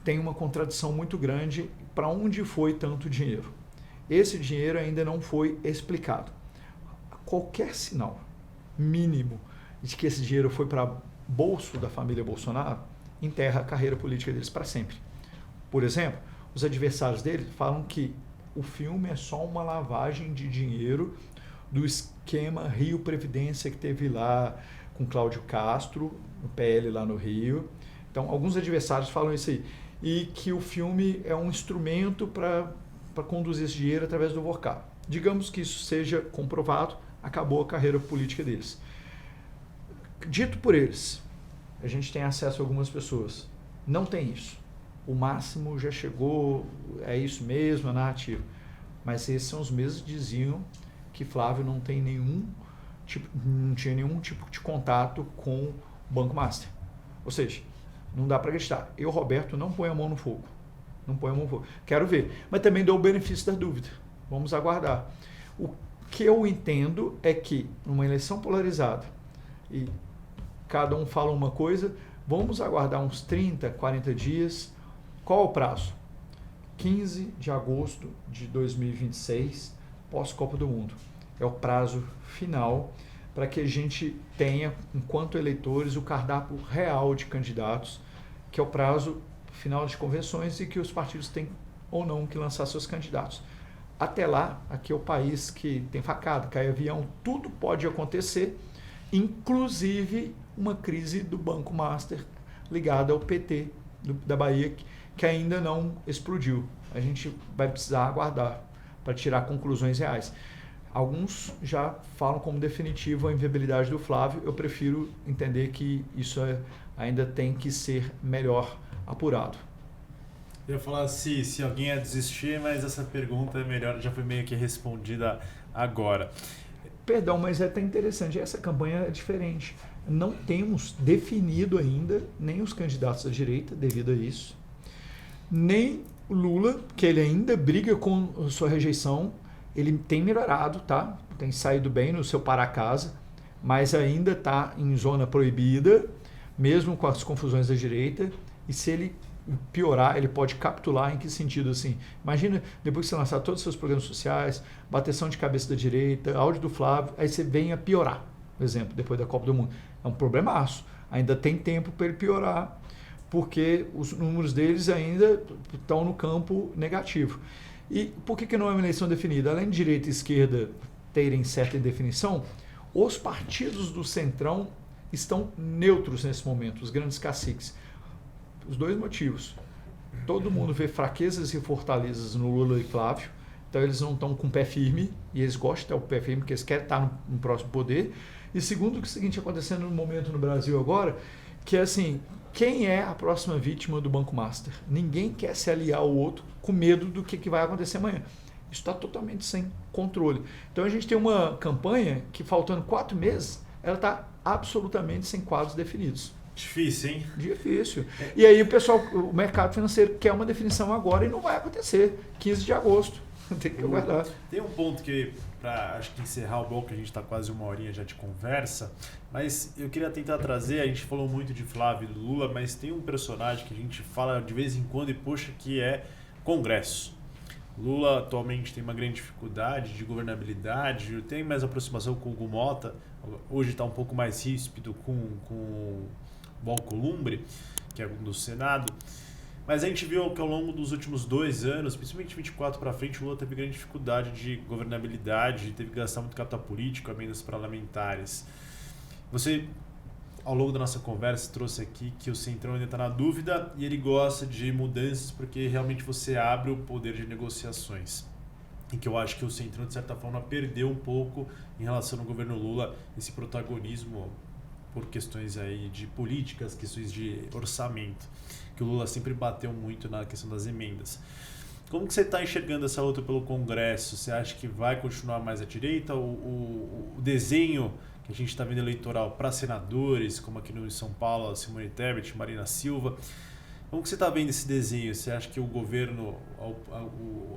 tem uma contradição muito grande para onde foi tanto dinheiro. Esse dinheiro ainda não foi explicado. Qualquer sinal mínimo de que esse dinheiro foi para bolso da família Bolsonaro enterra a carreira política deles para sempre. Por exemplo, os adversários dele falam que o filme é só uma lavagem de dinheiro do esquema Rio Previdência que teve lá com Cláudio Castro, no PL lá no Rio. Então, alguns adversários falam isso aí. E que o filme é um instrumento para conduzir esse dinheiro através do Vorcar. Digamos que isso seja comprovado, acabou a carreira política deles. Dito por eles, a gente tem acesso a algumas pessoas. Não tem isso. O máximo já chegou, é isso mesmo, a narrativa. Mas esses são os mesmos que diziam que Flávio não tinha nenhum tipo de contato com o Banco Master. Ou seja, não dá para acreditar. Eu, Roberto, não ponho a mão no fogo. Não ponho a mão no fogo. Quero ver. Mas também dou o benefício da dúvida. Vamos aguardar. O que eu entendo é que, numa eleição polarizada, e cada um fala uma coisa, vamos aguardar uns 30, 40 dias. Qual é o prazo? 15 de agosto de 2026, pós-Copa do Mundo. É o prazo final para que a gente tenha, enquanto eleitores, o cardápio real de candidatos, que é o prazo final de convenções e que os partidos têm ou não que lançar seus candidatos. Até lá, aqui é o país que tem facada, cai avião, tudo pode acontecer, inclusive uma crise do Banco Master ligada ao PT da Bahia, que ainda não explodiu. A gente vai precisar aguardar para tirar conclusões reais. Alguns já falam como definitivo a inviabilidade do Flávio. Eu prefiro entender que isso ainda tem que ser melhor apurado. Eu ia falar se alguém ia desistir, mas essa pergunta é melhor, já foi meio que respondida agora. Perdão, mas é até interessante. Essa campanha é diferente. Não temos definido ainda nem os candidatos da direita devido a isso, nem o Lula, que ele ainda briga com sua rejeição. Ele tem melhorado, tá? Tem saído bem no seu para-casa, mas ainda está em zona proibida, mesmo com as confusões da direita. E se ele piorar, ele pode capitular. Em que sentido? Assim, imagina, depois que você lançar todos os seus programas sociais, bateção de cabeça da direita, áudio do Flávio, aí você vem a piorar, por exemplo, depois da Copa do Mundo. É um problemaço. Ainda tem tempo para ele piorar, porque os números deles ainda estão no campo negativo. E por que não é uma eleição definida? Além de direita e esquerda terem certa indefinição, os partidos do Centrão estão neutros nesse momento, os grandes caciques. Os dois motivos. Todo mundo vê fraquezas e fortalezas no Lula e Flávio, então eles não estão com o pé firme, e eles gostam de ter o pé firme, porque eles querem estar no próximo poder. E segundo, o seguinte acontecendo no momento no Brasil agora, que é assim, quem é a próxima vítima do Banco Master? Ninguém quer se aliar ao outro com medo do que vai acontecer amanhã. Isso está totalmente sem controle. Então a gente tem uma campanha que, faltando 4 meses, ela está absolutamente sem quadros definidos. Difícil, hein? Difícil. E aí o mercado financeiro quer uma definição agora e não vai acontecer. 15 de agosto. Tem que aguardar. Tem um ponto que, para acho que encerrar o bloco, que a gente está quase 1 horinha já de conversa, mas eu queria tentar trazer, a gente falou muito de Flávio e do Lula, mas tem um personagem que a gente fala de vez em quando e puxa, que é Congresso. Lula atualmente tem uma grande dificuldade de governabilidade, tem mais aproximação com o Hugo Mota, hoje está um pouco mais ríspido com o Alcolumbre, que é do Senado. Mas a gente viu que ao longo dos últimos 2 anos, principalmente de 24 para frente, o Lula teve grande dificuldade de governabilidade, teve que gastar muito capital político, emendas parlamentares. Você ao longo da nossa conversa, trouxe aqui que o Centrão ainda está na dúvida e ele gosta de mudanças porque realmente você abre o poder de negociações. E que eu acho que o Centrão, de certa forma, perdeu um pouco em relação ao governo Lula, esse protagonismo por questões aí de políticas, questões de orçamento, que o Lula sempre bateu muito na questão das emendas. Como que você está enxergando essa luta pelo Congresso? Você acha que vai continuar mais à direita? O desenho que a gente está vendo eleitoral para senadores, como aqui no São Paulo, Simone Tebet, Marina Silva, como que você está vendo esse desenho? Você acha que o governo,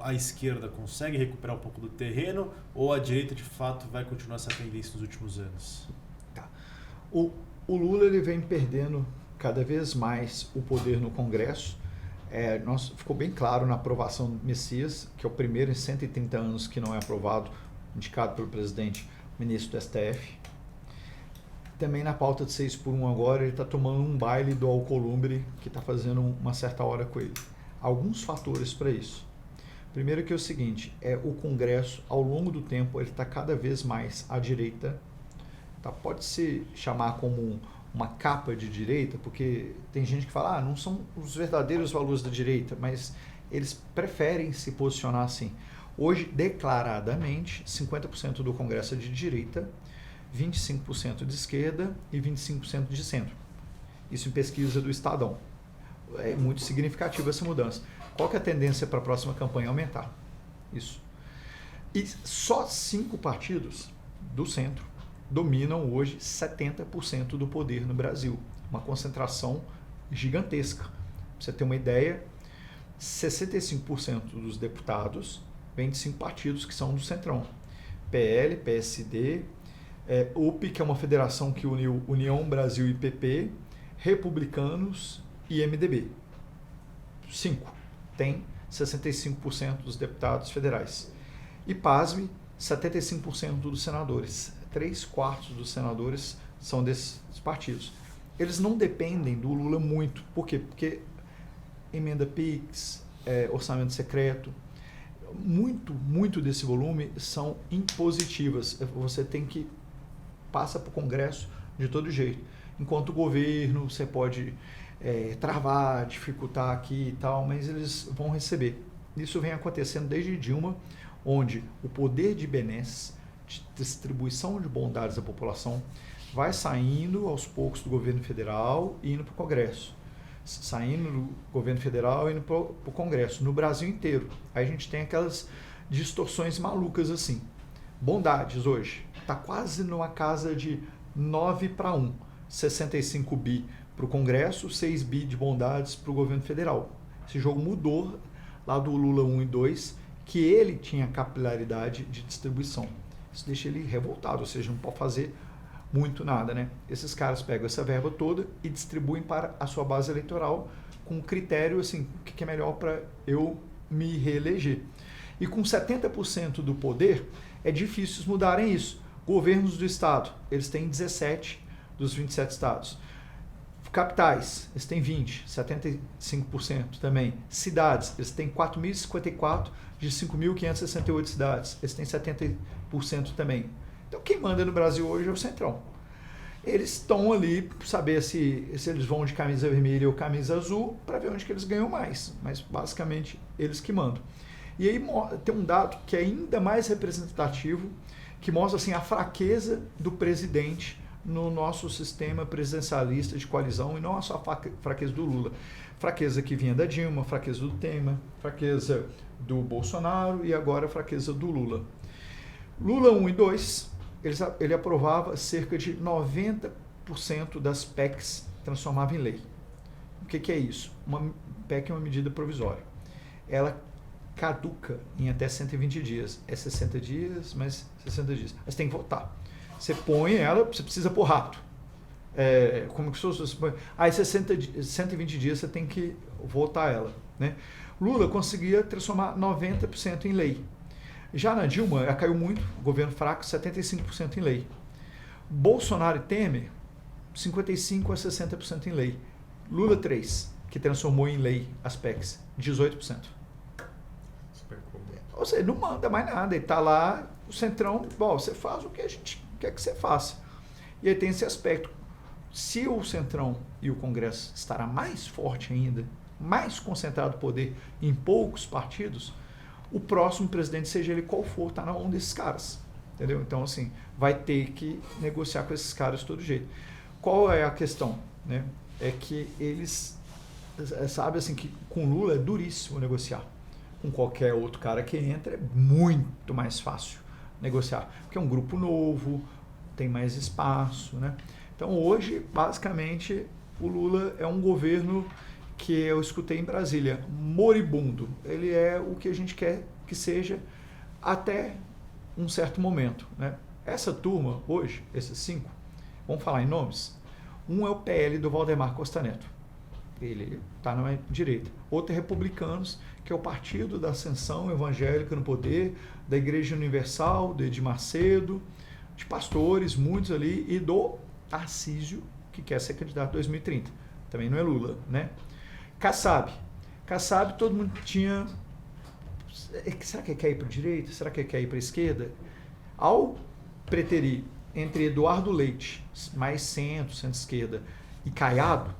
a esquerda, consegue recuperar um pouco do terreno ou a direita, de fato, vai continuar essa tendência nos últimos anos? Tá. O Lula ele vem perdendo cada vez mais o poder no Congresso. Ficou bem claro na aprovação do Messias, que é o primeiro em 130 anos que não é aprovado, indicado pelo presidente, ministro do STF. Também na pauta de 6x1 agora, ele está tomando um baile do Alcolumbre, que está fazendo uma certa hora com ele. Alguns fatores para isso. Primeiro que é o seguinte, o Congresso, ao longo do tempo, ele está cada vez mais à direita. Tá? Pode-se chamar como uma capa de direita, porque tem gente que fala, não são os verdadeiros valores da direita, mas eles preferem se posicionar assim. Hoje, declaradamente, 50% do Congresso é de direita, 25% de esquerda e 25% de centro. Isso em pesquisa do Estadão. É muito significativa essa mudança. Qual que é a tendência para a próxima campanha? Aumentar. Isso. E só 5 partidos do centro dominam hoje 70% do poder no Brasil. Uma concentração gigantesca. Pra você ter uma ideia, 65% dos deputados vêm de 5 partidos que são do centrão. PL, PSD, UP, que é uma federação que uniu União Brasil e PP, Republicanos e MDB. 5. Tem 65% dos deputados federais. E, pasme, 75% dos senadores. 3/4 dos senadores são desses partidos. Eles não dependem do Lula muito. Por quê? Porque emenda PIX, orçamento secreto, muito desse volume são impositivas. Você tem que passa para o Congresso de todo jeito. Enquanto o governo, você pode travar, dificultar aqui e tal, mas eles vão receber. Isso vem acontecendo desde Dilma, onde o poder de benesses, de distribuição de bondades à população, vai saindo aos poucos do governo federal e indo para o Congresso. Saindo do governo federal e indo para o Congresso, no Brasil inteiro. Aí a gente tem aquelas distorções malucas assim. Bondades hoje, está quase numa casa de 9/1. 65 bi para o Congresso, 6 bi de bondades para o governo federal. Esse jogo mudou lá do Lula 1 e 2, que ele tinha capilaridade de distribuição. Isso deixa ele revoltado, ou seja, não pode fazer muito nada, né? Esses caras pegam essa verba toda e distribuem para a sua base eleitoral com critério, assim, o que é melhor para eu me reeleger. E com 70% do poder, é difícil mudarem isso. Governos do estado, eles têm 17 dos 27 estados. Capitais, eles têm 20, 75% também. Cidades, eles têm 4.054 de 5.568 cidades. Eles têm 70% também. Então, quem manda no Brasil hoje é o Centrão. Eles estão ali para saber se eles vão de camisa vermelha ou camisa azul, para ver onde que eles ganham mais. Mas, basicamente, eles que mandam. E aí tem um dado que é ainda mais representativo, que mostra assim, a fraqueza do presidente no nosso sistema presidencialista de coalizão, e não a só fraqueza do Lula. Fraqueza que vinha da Dilma, fraqueza do Temer, fraqueza do Bolsonaro e agora a fraqueza do Lula. Lula 1 e 2, ele aprovava cerca de 90% das PECs, transformava em lei. O que é isso? Uma PEC é uma medida provisória. Ela caduca em até 120 dias. É 60 dias, mas 60 dias. Mas tem que votar. Você põe ela, você precisa pôr rápido. Como que você põe? Aí 120 dias você tem que votar ela. Né? Lula conseguia transformar 90% em lei. Já na Dilma, ela caiu muito, governo fraco, 75% em lei. Bolsonaro e Temer, 55% a 60% em lei. Lula 3, que transformou em lei as PECs, 18%. Ou seja, não manda mais nada, ele está lá, o Centrão, bom, você faz o que a gente quer que você faça. E aí tem esse aspecto. se o Centrão e o Congresso estará mais forte ainda, mais concentrado o poder em poucos partidos, o próximo presidente, seja ele qual for, está na mão desses caras. Entendeu? Então, assim, vai ter que negociar com esses caras de todo jeito. Qual é a questão? Né? É que eles sabem assim, que com Lula é duríssimo negociar. Com qualquer outro cara que entra é muito mais fácil negociar. Porque é um grupo novo, tem mais espaço. Né? Então, hoje, basicamente, o Lula é um governo que eu escutei em Brasília, moribundo. Ele é o que a gente quer que seja até um certo momento. Né? Essa turma, hoje, esses 5, vamos falar em nomes. Um é o PL do Valdemar Costa Neto. Ele está na direita. Outro é Republicanos, que é o partido da ascensão evangélica no poder, da Igreja Universal, do Edir Macedo, de pastores, muitos ali, e do Tarcísio, que quer ser candidato em 2030. Também não é Lula, né? Kassab, todo mundo tinha... Será que ele quer ir para a direita? Será que ele quer ir para a esquerda? Ao preterir entre Eduardo Leite, mais centro-esquerda, e Caiado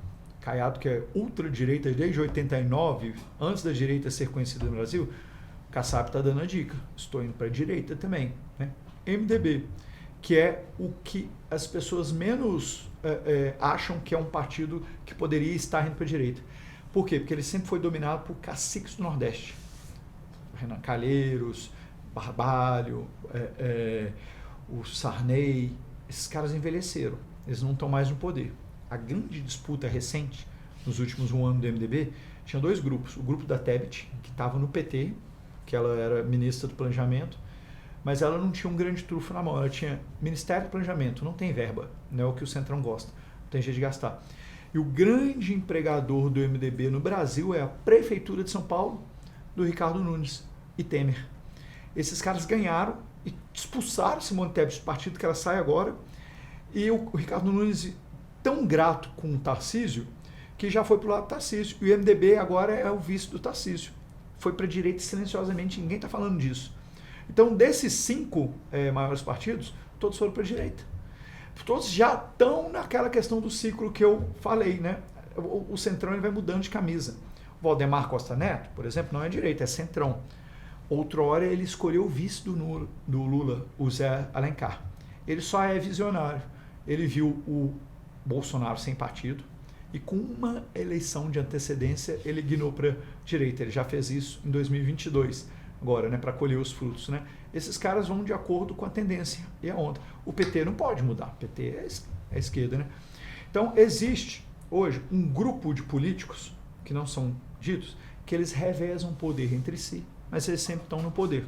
que é ultradireita desde 89, antes da direita ser conhecida no Brasil, Kassab está dando a dica. Estou indo para a direita também. Né? MDB, que é o que as pessoas menos acham que é um partido que poderia estar indo para a direita. Por quê? Porque ele sempre foi dominado por caciques do Nordeste. Renan Calheiros, Barbalho, o Sarney, esses caras envelheceram, eles não estão mais no poder. A grande disputa recente, nos últimos 1 ano do MDB, tinha 2 grupos. O grupo da Tebet, que estava no PT, que ela era ministra do Planejamento, mas ela não tinha um grande trunfo na mão, ela tinha Ministério do Planejamento, não tem verba, não é o que o Centrão gosta, não tem jeito de gastar. E o grande empregador do MDB no Brasil é a Prefeitura de São Paulo, do Ricardo Nunes e Temer. Esses caras ganharam e expulsaram Simone Tebet do partido, que ela sai agora, e o Ricardo Nunes tão grato com o Tarcísio, que já foi para o lado do Tarcísio, e o MDB agora é o vice do Tarcísio. Foi para a direita silenciosamente, ninguém está falando disso. Então, desses 5 maiores partidos, todos foram para a direita. Todos já estão naquela questão do ciclo que eu falei, né? O Centrão ele vai mudando de camisa. O Valdemar Costa Neto, por exemplo, não é direita, é Centrão. Outrora ele escolheu o vice do Lula, o Zé Alencar. Ele só é visionário. Ele viu o Bolsonaro sem partido e com uma eleição de antecedência ele guinou para a direita. Ele já fez isso em 2022, agora, né, para colher os frutos. Né? Esses caras vão de acordo com a tendência e a onda. O PT não pode mudar, o PT é a esquerda. Né? Então existe hoje um grupo de políticos que não são ditos, que eles revezam poder entre si, mas eles sempre estão no poder.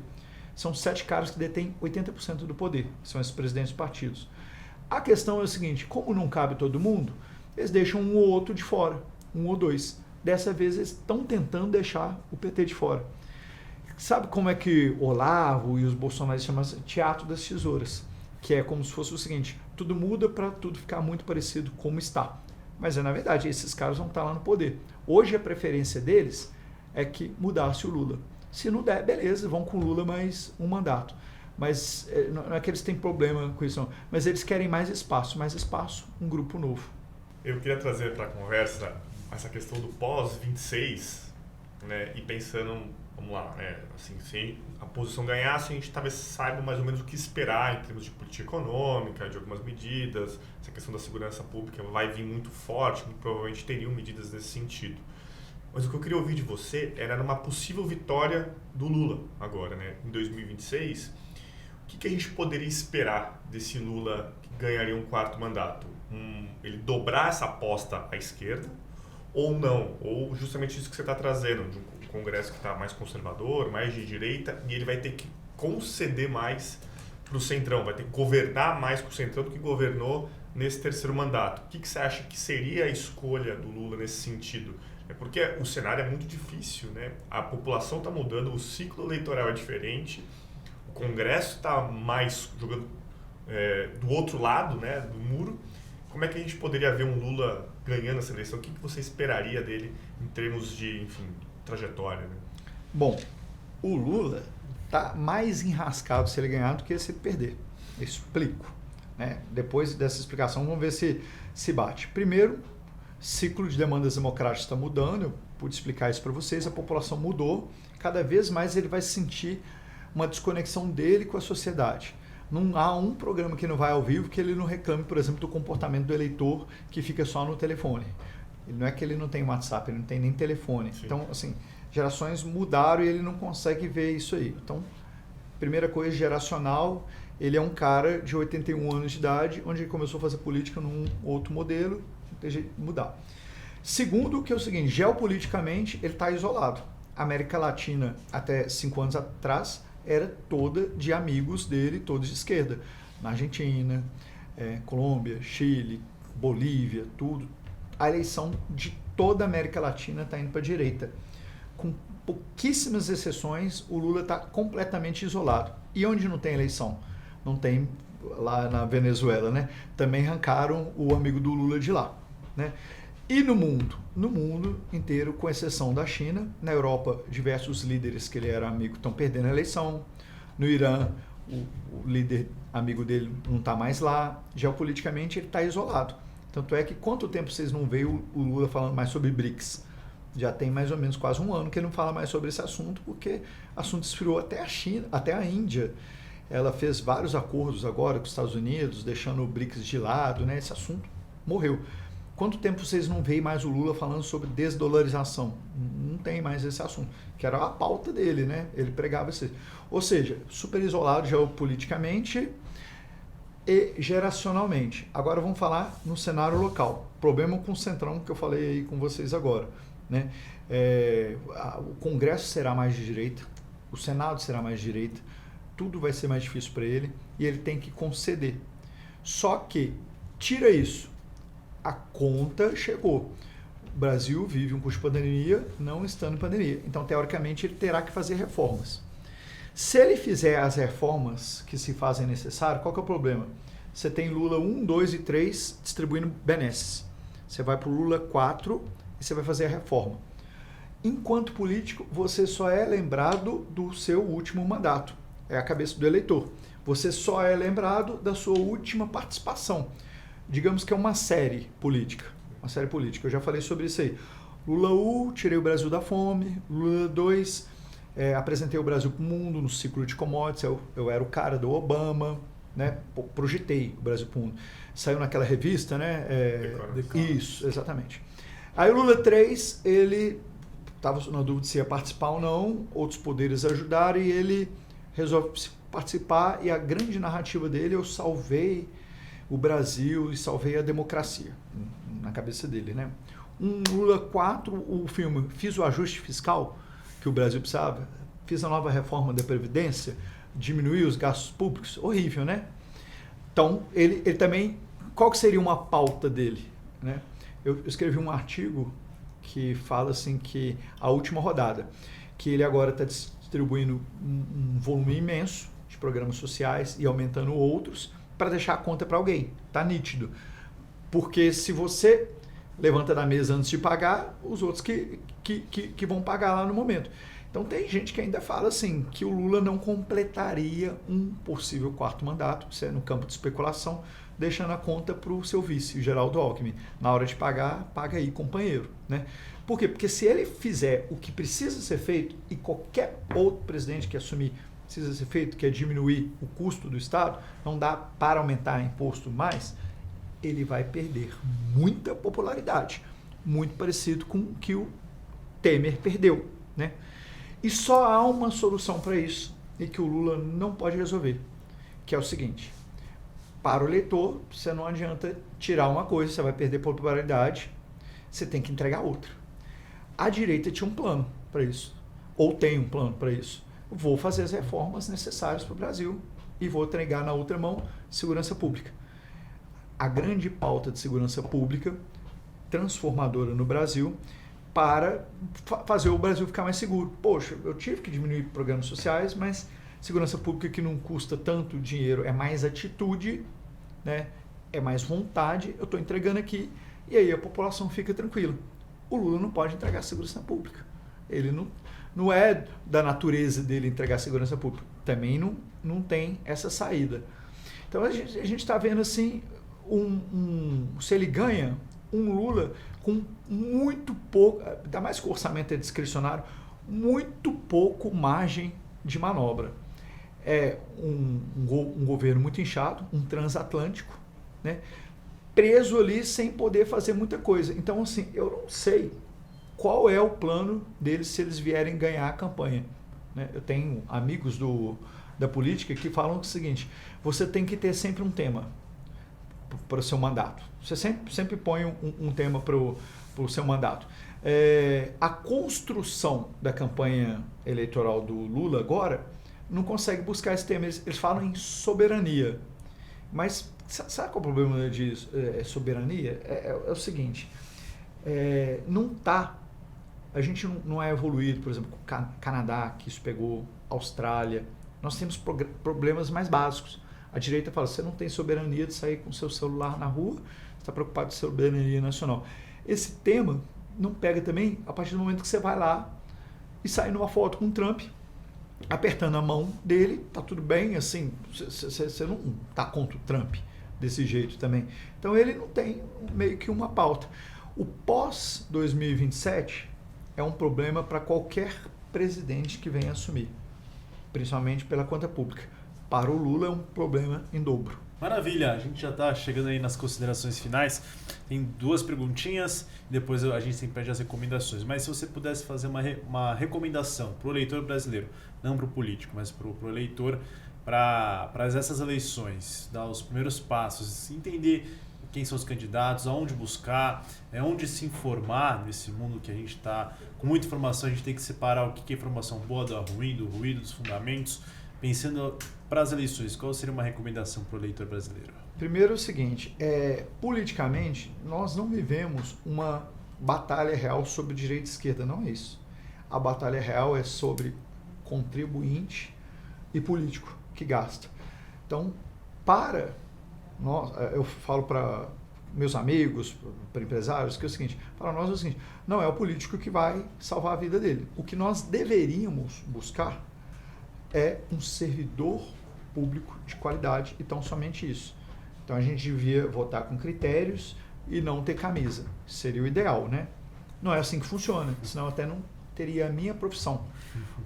São 7 caras que detêm 80% do poder, são esses presidentes dos partidos. A questão é o seguinte, como não cabe todo mundo, eles deixam um ou outro de fora, 1 ou 2. Dessa vez eles estão tentando deixar o PT de fora. Sabe como é que Olavo e os bolsonaristas chamam teatro das tesouras? Que é como se fosse o seguinte, tudo muda para tudo ficar muito parecido como está. Mas na verdade esses caras vão estar lá no poder. Hoje a preferência deles é que mudasse o Lula. Se não der, beleza, vão com o Lula mais um mandato. Mas não é que eles têm problema com isso, não. Mas eles querem mais espaço, um grupo novo. Eu queria trazer para a conversa essa questão do pós-26, né? E pensando, vamos lá, assim, se a oposição ganhasse, a gente talvez saiba mais ou menos o que esperar em termos de política econômica, de algumas medidas. Essa questão da segurança pública vai vir muito forte, muito provavelmente teriam medidas nesse sentido. Mas o que eu queria ouvir de você era numa possível vitória do Lula agora, né? Em 2026, o que a gente poderia esperar desse Lula que ganharia um 4º mandato? Ele dobrar essa aposta à esquerda ou não? Ou justamente isso que você está trazendo, de um Congresso que está mais conservador, mais de direita, e ele vai ter que conceder mais para o Centrão, vai ter que governar mais com o Centrão do que governou nesse 3º mandato. O que você acha que seria a escolha do Lula nesse sentido? Porque o cenário é muito difícil, né? A população está mudando, o ciclo eleitoral é diferente, o Congresso está mais jogando do outro lado, né, do muro. Como é que a gente poderia ver um Lula ganhando essa eleição? O que você esperaria dele em termos de, enfim, trajetória? Né? Bom, o Lula está mais enrascado se ele ganhar do que se ele perder. Eu explico. né? Depois dessa explicação, vamos ver se bate. Primeiro, ciclo de demandas democráticas está mudando, eu pude explicar isso para vocês, a população mudou, cada vez mais ele vai sentir uma desconexão dele com a sociedade. Não há um programa que não vai ao vivo que ele não reclame, por exemplo, do comportamento do eleitor que fica só no telefone. Não é que ele não tem WhatsApp, ele não tem nem telefone. Sim. Então, assim, gerações mudaram e ele não consegue ver isso aí. Então, primeira coisa, geracional, ele é um cara de 81 anos de idade, onde ele começou a fazer política num outro modelo, não tem jeito de mudar. Segundo, que é o seguinte, geopoliticamente, ele está isolado. A América Latina, até 5 anos atrás, era toda de amigos dele, todos de esquerda. Na Argentina, Colômbia, Chile, Bolívia, tudo. A eleição de toda a América Latina está indo para a direita. Com pouquíssimas exceções, o Lula está completamente isolado. E onde não tem eleição? Não tem lá na Venezuela, né? Também arrancaram o amigo do Lula de lá, né? E no mundo inteiro, com exceção da China, na Europa, diversos líderes que ele era amigo estão perdendo a eleição. No Irã, o líder amigo dele não está mais lá. Geopoliticamente, ele está isolado. Tanto é que quanto tempo vocês não veem o Lula falando mais sobre BRICS? Já tem mais ou menos quase um ano que ele não fala mais sobre esse assunto, porque o assunto esfriou até a China, até a Índia. Ela fez vários acordos agora com os Estados Unidos, deixando o BRICS de lado, né? Esse assunto morreu. Quanto tempo vocês não veem mais o Lula falando sobre desdolarização? Não tem mais esse assunto, que era a pauta dele, né? Ele pregava isso. Ou seja, super isolado geopoliticamente e geracionalmente. Agora vamos falar no cenário local. Problema com o Centrão, que eu falei aí com vocês agora, né? O Congresso será mais de direita, o Senado será mais de direita, tudo vai ser mais difícil para ele e ele tem que conceder. Só que, tira isso, a conta chegou. O Brasil vive um custo de pandemia, não estando em pandemia. Então, teoricamente, ele terá que fazer reformas. Se ele fizer as reformas que se fazem necessárias, qual que é o problema? Você tem Lula 1, 2 e 3 distribuindo benesses. Você vai para o Lula 4 e você vai fazer a reforma. Enquanto político, você só é lembrado do seu último mandato. É a cabeça do eleitor. Você só é lembrado da sua última participação. Digamos que é uma série política. Uma série política. Eu já falei sobre isso aí. Lula 1, tirei o Brasil da fome. Lula 2, apresentei o Brasil para o mundo no ciclo de commodities. Eu era o cara do Obama, né? Projetei o Brasil para o mundo. Saiu naquela revista, né? Isso, exatamente. Aí o Lula 3, ele estava na dúvida se ia participar ou não. Outros poderes ajudaram e ele resolve participar. E a grande narrativa dele, eu salvei o Brasil e salvei a democracia, na cabeça dele, né? Um Lula 4, o filme, fiz o ajuste fiscal que o Brasil precisava, fiz a nova reforma da Previdência, diminuí os gastos públicos, horrível, né? Então, ele também, qual que seria uma pauta dele, né? Eu escrevi um artigo que fala assim que a última rodada, que ele agora está distribuindo um volume imenso de programas sociais e aumentando outros, para deixar a conta para alguém, tá nítido. Porque se você levanta da mesa antes de pagar, os outros que vão pagar lá no momento. Então tem gente que ainda fala assim, que o Lula não completaria um possível 4º mandato, isso é no campo de especulação, deixando a conta para o seu vice, o Geraldo Alckmin. Na hora de pagar, paga aí, companheiro, né? Por quê? Porque se ele fizer o que precisa ser feito, e qualquer outro presidente que assumir precisa ser feito, que é diminuir o custo do Estado, não dá para aumentar imposto mais, ele vai perder muita popularidade, muito parecido com o que o Temer perdeu, né? E só há uma solução para isso, e que o Lula não pode resolver, que é o seguinte: para o eleitor, você não adianta tirar uma coisa, você vai perder popularidade, você tem que entregar outra. A direita tinha um plano para isso, ou tem um plano para isso. Vou fazer as reformas necessárias para o Brasil e vou entregar na outra mão segurança pública. A grande pauta de segurança pública transformadora no Brasil para fazer o Brasil ficar mais seguro. Poxa, eu tive que diminuir programas sociais, mas segurança pública que não custa tanto dinheiro, é mais atitude, né? É mais vontade, eu estou entregando aqui e aí a população fica tranquila. O Lula não pode entregar segurança pública. Ele não é da natureza dele entregar segurança pública. Também não tem essa saída. Então a gente está vendo assim, se ele ganha, um Lula com muito pouco, ainda mais que o orçamento é discricionário, muito pouco margem de manobra. É um governo muito inchado, um transatlântico, né? Preso ali sem poder fazer muita coisa. Então, assim, eu não sei qual é o plano deles se eles vierem ganhar a campanha, né? Eu tenho amigos da política que falam o seguinte: você tem que ter sempre um tema para o seu mandato. Você sempre põe um tema para o seu mandato. A construção da campanha eleitoral do Lula agora não consegue buscar esse tema. Eles falam em soberania. Mas sabe qual é o problema de soberania? É o seguinte, a gente não é evoluído, por exemplo, com o Canadá, que isso pegou, Austrália. Nós temos problemas mais básicos. A direita fala, você não tem soberania de sair com o seu celular na rua, você está preocupado com soberania nacional. Esse tema não pega também a partir do momento que você vai lá e sai numa foto com o Trump, apertando a mão dele, tá tudo bem, assim, você não tá contra o Trump desse jeito também. Então ele não tem meio que uma pauta. O pós-2027 é um problema para qualquer presidente que venha assumir, principalmente pela conta pública. Para o Lula é um problema em dobro. Maravilha, a gente já está chegando aí nas considerações finais. Tem 2 perguntinhas, depois a gente sempre pede as recomendações. Mas se você pudesse fazer uma recomendação para o eleitor brasileiro, não para o político, mas para o eleitor, para essas eleições, dar os primeiros passos, entender quem são os candidatos, aonde buscar, onde se informar nesse mundo que a gente está com muita informação, a gente tem que separar o que é informação boa do ruído, dos fundamentos. Pensando para as eleições, qual seria uma recomendação para o eleitor brasileiro? Primeiro é o seguinte, politicamente nós não vivemos uma batalha real sobre direita e esquerda, não é isso. A batalha real é sobre contribuinte e político que gasta. Então, eu falo para meus amigos, para empresários, que é o seguinte, para nós é o seguinte, não é o político que vai salvar a vida dele. O que nós deveríamos buscar é um servidor público de qualidade e tão somente isso. Então a gente devia votar com critérios e não ter camisa. Seria o ideal, né? Não é assim que funciona, senão até não teria a minha profissão.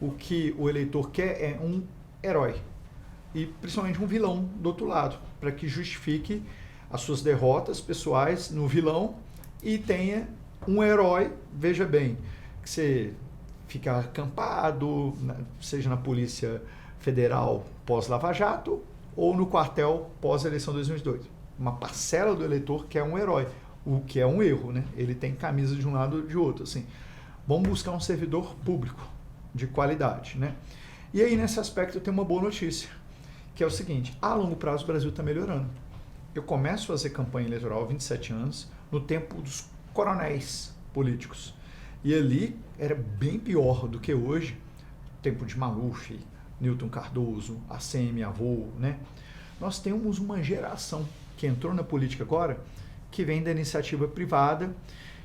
O que o eleitor quer é um herói e principalmente um vilão do outro lado, para que justifique as suas derrotas pessoais no vilão e tenha um herói, veja bem, que você fica acampado, seja na Polícia Federal pós-Lava Jato ou no quartel pós-eleição de 2002. Uma parcela do eleitor que é um herói, o que é um erro, né? Ele tem camisa de um lado ou de outro. Assim. Vamos buscar um servidor público de qualidade, né? E aí, nesse aspecto, eu tenho uma boa notícia, que é o seguinte, a longo prazo o Brasil está melhorando. Eu começo a fazer campanha eleitoral há 27 anos, no tempo dos coronéis políticos. E ali era bem pior do que hoje, tempo de Maluf, Newton Cardoso, ACM Avô, né? Nós temos uma geração que entrou na política agora, que vem da iniciativa privada,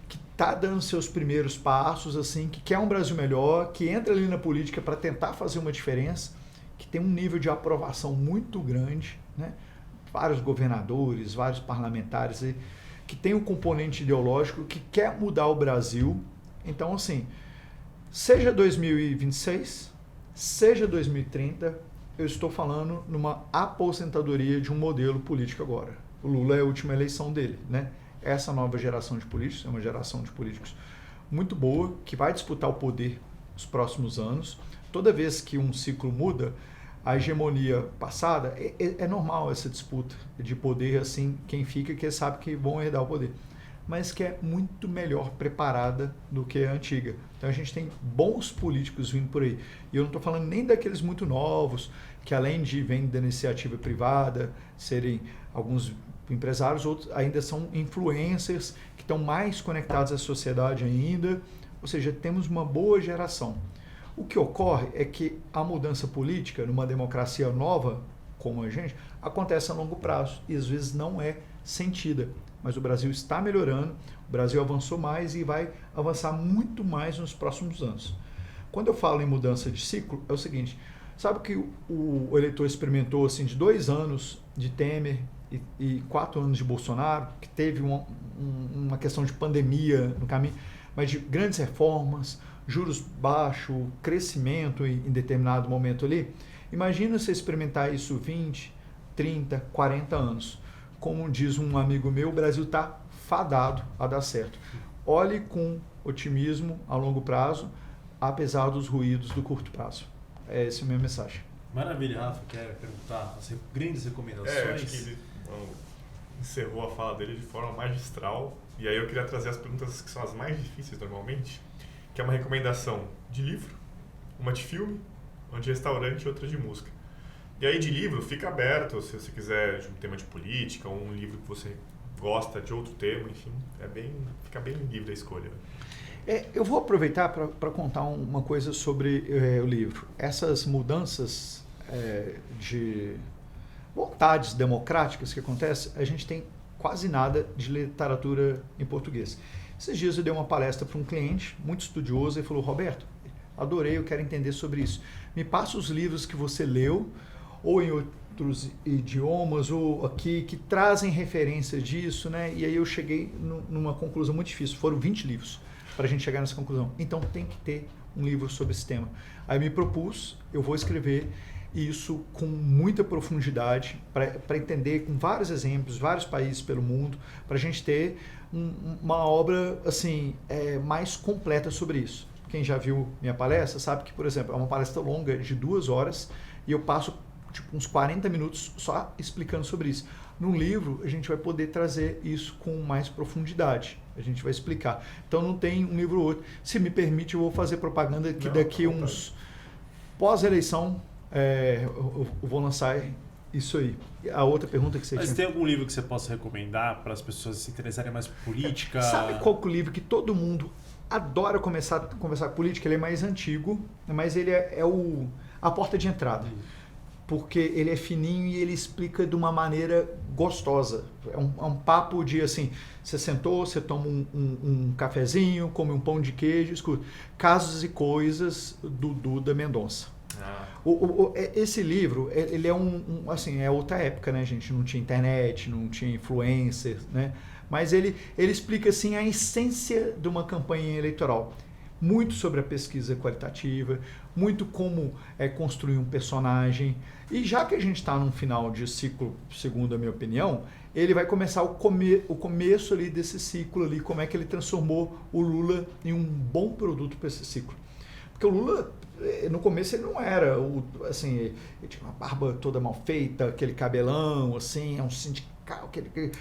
que está dando seus primeiros passos, assim, que quer um Brasil melhor, que entra ali na política para tentar fazer uma diferença, que tem um nível de aprovação muito grande, né? Vários governadores, vários parlamentares, que tem um componente ideológico, que quer mudar o Brasil. Então, assim, seja 2026, seja 2030, eu estou falando numa aposentadoria de um modelo político agora. O Lula é a última eleição dele, né? Essa nova geração de políticos é uma geração de políticos muito boa, que vai disputar o poder nos próximos anos. Toda vez que um ciclo muda, a hegemonia passada, é normal essa disputa de poder, assim, quem fica, que sabe que vão herdar o poder, mas que é muito melhor preparada do que a antiga. Então a gente tem bons políticos vindo por aí. E eu não estou falando nem daqueles muito novos, que além de vêm da iniciativa privada, serem alguns empresários, outros ainda são influencers, que estão mais conectados à sociedade ainda. Ou seja, temos uma boa geração. O que ocorre é que a mudança política, numa democracia nova, como a gente, acontece a longo prazo e às vezes não é sentida. Mas o Brasil está melhorando, o Brasil avançou mais e vai avançar muito mais nos próximos anos. Quando eu falo em mudança de ciclo, é o seguinte, Sabe que o eleitor experimentou assim, de 2 anos de Temer e 4 anos de Bolsonaro, que teve uma questão de pandemia no caminho, mas de grandes reformas, juros baixos, crescimento em determinado momento ali. Imagina você experimentar isso 20, 30, 40 anos. Como diz um amigo meu, o Brasil está fadado a dar certo. Olhe com otimismo a longo prazo, apesar dos ruídos do curto prazo. Essa é a minha mensagem. Maravilha, Rafa. Quer perguntar as grandes recomendações? Acho que ele encerrou a fala dele de forma magistral. E aí eu queria trazer as perguntas que são as mais difíceis normalmente, que é uma recomendação de livro, uma de filme, uma de restaurante e outra de música. E aí de livro, fica aberto, se você quiser de um tema de política, ou um livro que você gosta de outro tema, enfim, fica bem livre a escolha. Eu vou aproveitar para contar uma coisa sobre o livro. Essas mudanças de vontades democráticas que acontecem, a gente tem quase nada de literatura em português. Esses dias eu dei uma palestra para um cliente muito estudioso e falou: Roberto, adorei, eu quero entender sobre isso. Me passa os livros que você leu, ou em outros idiomas, ou aqui, que trazem referência disso, né? E aí eu cheguei numa conclusão muito difícil. Foram 20 livros para a gente chegar nessa conclusão. Então tem que ter um livro sobre esse tema. Aí me propus, eu vou escrever isso com muita profundidade, para entender com vários exemplos, vários países pelo mundo, para a gente ter uma obra assim, mais completa sobre isso. Quem já viu minha palestra sabe que, por exemplo, é uma palestra longa de 2 horas e eu passo uns 40 minutos só explicando sobre isso. No livro, a gente vai poder trazer isso com mais profundidade. A gente vai explicar. Então, não tem um livro ou outro. Se me permite, eu vou fazer propaganda que daqui uns... Pós-eleição, eu vou lançar isso aí. A outra pergunta que você tinha... Mas tem algum livro que você possa recomendar para as pessoas se interessarem mais por política? Sabe qual que é o livro que todo mundo adora conversar com política? Ele é mais antigo, mas ele é a porta de entrada. Porque ele é fininho e ele explica de uma maneira gostosa. É um papo de assim, você sentou, você toma um cafezinho, come um pão de queijo, escuta. Casos e Coisas, do Duda Mendonça. Esse livro, ele é assim, é outra época, né, gente? Não tinha internet, não tinha influencer, né? Mas ele explica assim a essência de uma campanha eleitoral. Muito sobre a pesquisa qualitativa, muito como construir um personagem. E já que a gente está num final de ciclo, segundo a minha opinião, ele vai começar o começo ali desse ciclo ali, como é que ele transformou o Lula em um bom produto para esse ciclo. Porque o Lula, no começo, ele não era, assim, ele tinha uma barba toda mal feita, aquele cabelão, assim, é um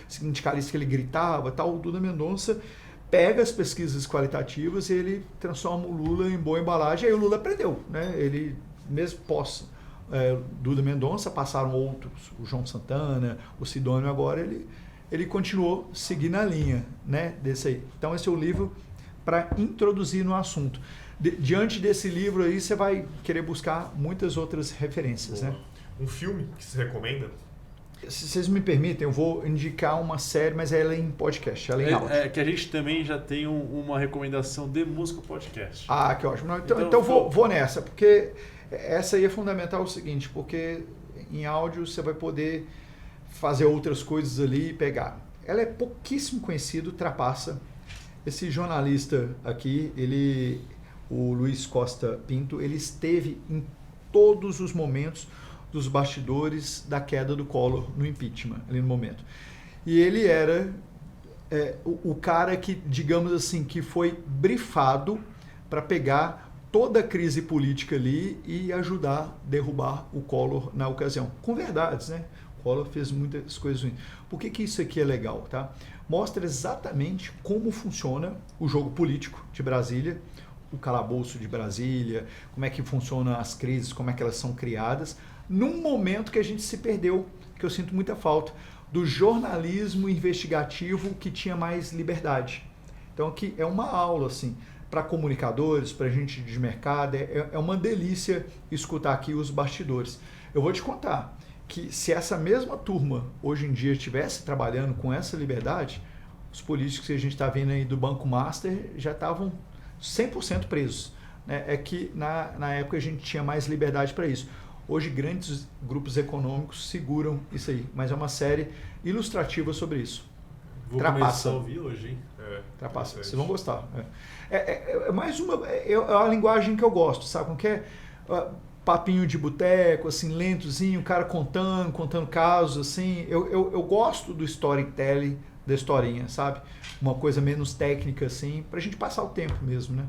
sindicalista que ele gritava, tal. O Duda Mendonça pega as pesquisas qualitativas e ele transforma o Lula em boa embalagem. Aí o Lula aprendeu, né? Ele, mesmo pós Duda Mendonça, passaram outros, o João Santana, o Sidônio, agora ele continuou seguindo a linha, né, desse aí. Então esse é o livro para introduzir no assunto. Diante desse livro aí, você vai querer buscar muitas outras referências, né? Um filme que você recomenda? Se vocês me permitem, eu vou indicar uma série, mas ela é em podcast, ela é em áudio. Que a gente também já tem uma recomendação de música podcast. Ah, que ótimo. Então vou nessa, porque essa aí é fundamental, o seguinte, porque em áudio você vai poder fazer outras coisas ali e pegar. Ela é pouquíssimo conhecida, ultrapassa. Esse jornalista aqui, o Luiz Costa Pinto, ele esteve em todos os momentos dos bastidores da queda do Collor no impeachment, ali no momento. E ele era o cara que, digamos assim, que foi brifado para pegar toda a crise política ali e ajudar a derrubar o Collor na ocasião. Com verdades, né? O Collor fez muitas coisas ruins. Por que isso aqui é legal, tá? Mostra exatamente como funciona o jogo político de Brasília, o calabouço de Brasília, como é que funcionam as crises, como é que elas são criadas, num momento que a gente se perdeu, que eu sinto muita falta, do jornalismo investigativo que tinha mais liberdade. Então aqui é uma aula, assim, para comunicadores, para gente de mercado, é uma delícia escutar aqui os bastidores. Eu vou te contar que se essa mesma turma hoje em dia estivesse trabalhando com essa liberdade, os políticos que a gente está vendo aí do Banco Master já estavam 100% presos. Né? É que na época a gente tinha mais liberdade para isso. Hoje, grandes grupos econômicos seguram isso aí, mas é uma série ilustrativa sobre isso. Vou Trapaça. começar a ouvir hoje, hein? Trapaça, interessante. vocês vão gostar. É mais uma. É a linguagem que eu gosto, sabe? Como que é? Papinho de boteco, assim, lentozinho, o cara contando casos, assim. Eu gosto do storytelling, da historinha, sabe? Uma coisa menos técnica, assim, pra gente passar o tempo mesmo, né?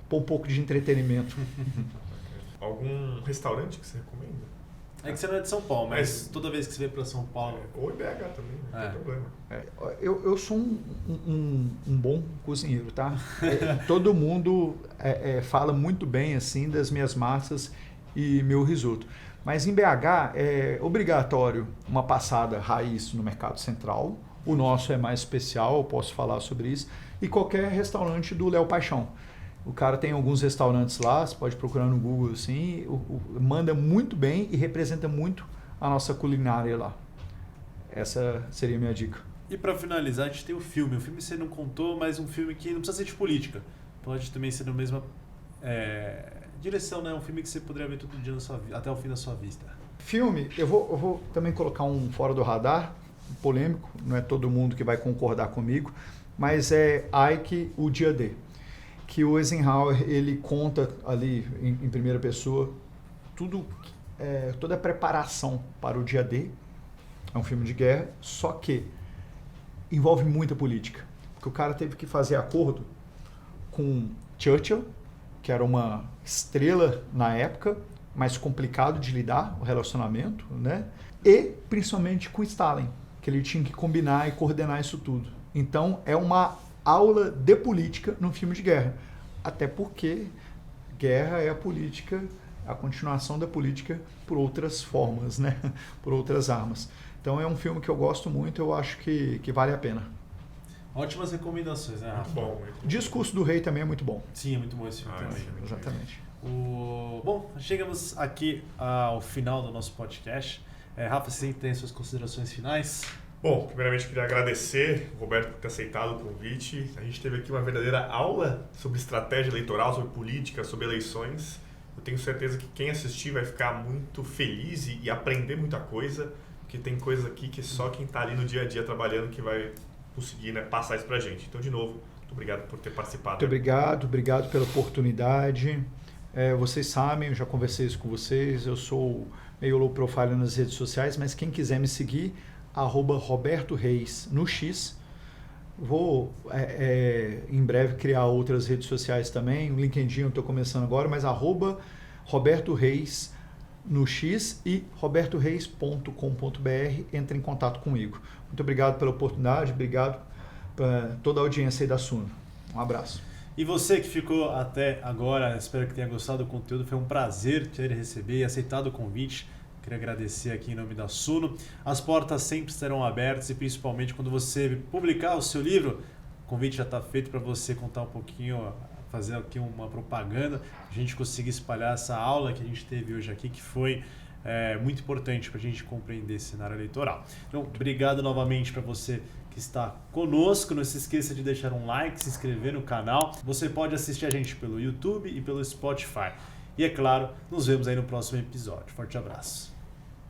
Pôr um pouco de entretenimento. Algum restaurante que você recomenda? É que você não é de São Paulo, mas toda vez que você vem para São Paulo... Ou em BH também, não tem problema. Eu sou um bom cozinheiro, tá? Todo mundo fala muito bem, assim, das minhas massas e meu risoto. Mas em BH é obrigatório uma passada raiz no Mercado Central. O nosso é mais especial, eu posso falar sobre isso. E qualquer restaurante do Léo Paixão. O cara tem alguns restaurantes lá, você pode procurar no Google, assim, manda muito bem e representa muito a nossa culinária lá. Essa seria a minha dica. E para finalizar, a gente tem o filme. O filme você não contou, mas um filme que não precisa ser de política. Pode também ser na mesma direção, né? Um filme que você poderia ver todo dia até o fim da sua vista. Filme, eu vou também colocar um fora do radar, polêmico, não é todo mundo que vai concordar comigo, mas é Ike, o Dia D. Que o Eisenhower, ele conta ali em primeira pessoa toda a preparação para o Dia D. É um filme de guerra, só que envolve muita política. Porque o cara teve que fazer acordo com Churchill, que era uma estrela na época, mais complicado de lidar, o relacionamento, né? E principalmente com Stalin, que ele tinha que combinar e coordenar isso tudo. Então é uma aula de política num filme de guerra. Até porque guerra é a política, a continuação da política por outras formas, né? Por outras armas. Então é um filme que eu gosto muito, eu acho que vale a pena. Ótimas recomendações, né, Rafa? Muito bom. O Discurso do Rei também é muito bom. Sim, é muito bom esse filme também. Exatamente. Bom, chegamos aqui ao final do nosso podcast. Rafa, você tem suas considerações finais? Bom, primeiramente eu queria agradecer o Roberto por ter aceitado o convite. A gente teve aqui uma verdadeira aula sobre estratégia eleitoral, sobre política, sobre eleições. Eu tenho certeza que quem assistir vai ficar muito feliz e aprender muita coisa, porque tem coisas aqui que só quem está ali no dia a dia trabalhando que vai conseguir, né, passar isso pra gente. Então, de novo, muito obrigado por ter participado. Muito obrigado pela oportunidade. Vocês sabem, eu já conversei isso com vocês, eu sou meio low profile nas redes sociais, mas quem quiser me seguir, @Roberto Reis no X. Vou em breve criar outras redes sociais também, o LinkedIn eu estou começando agora, mas @Roberto Reis no X e robertoreis.com.br, entre em contato comigo. Muito obrigado pela oportunidade, obrigado para toda a audiência aí da Suno. Um abraço. E você que ficou até agora, espero que tenha gostado do conteúdo, foi um prazer te receber e aceitado o convite. Queria agradecer aqui em nome da Suno. As portas sempre estarão abertas e principalmente quando você publicar o seu livro, o convite já está feito para você contar um pouquinho, fazer aqui uma propaganda, a gente conseguir espalhar essa aula que a gente teve hoje aqui, que foi muito importante para a gente compreender esse cenário eleitoral. Então, obrigado novamente para você que está conosco. Não se esqueça de deixar um like, se inscrever no canal. Você pode assistir a gente pelo YouTube e pelo Spotify. E é claro, nos vemos aí no próximo episódio. Forte abraço.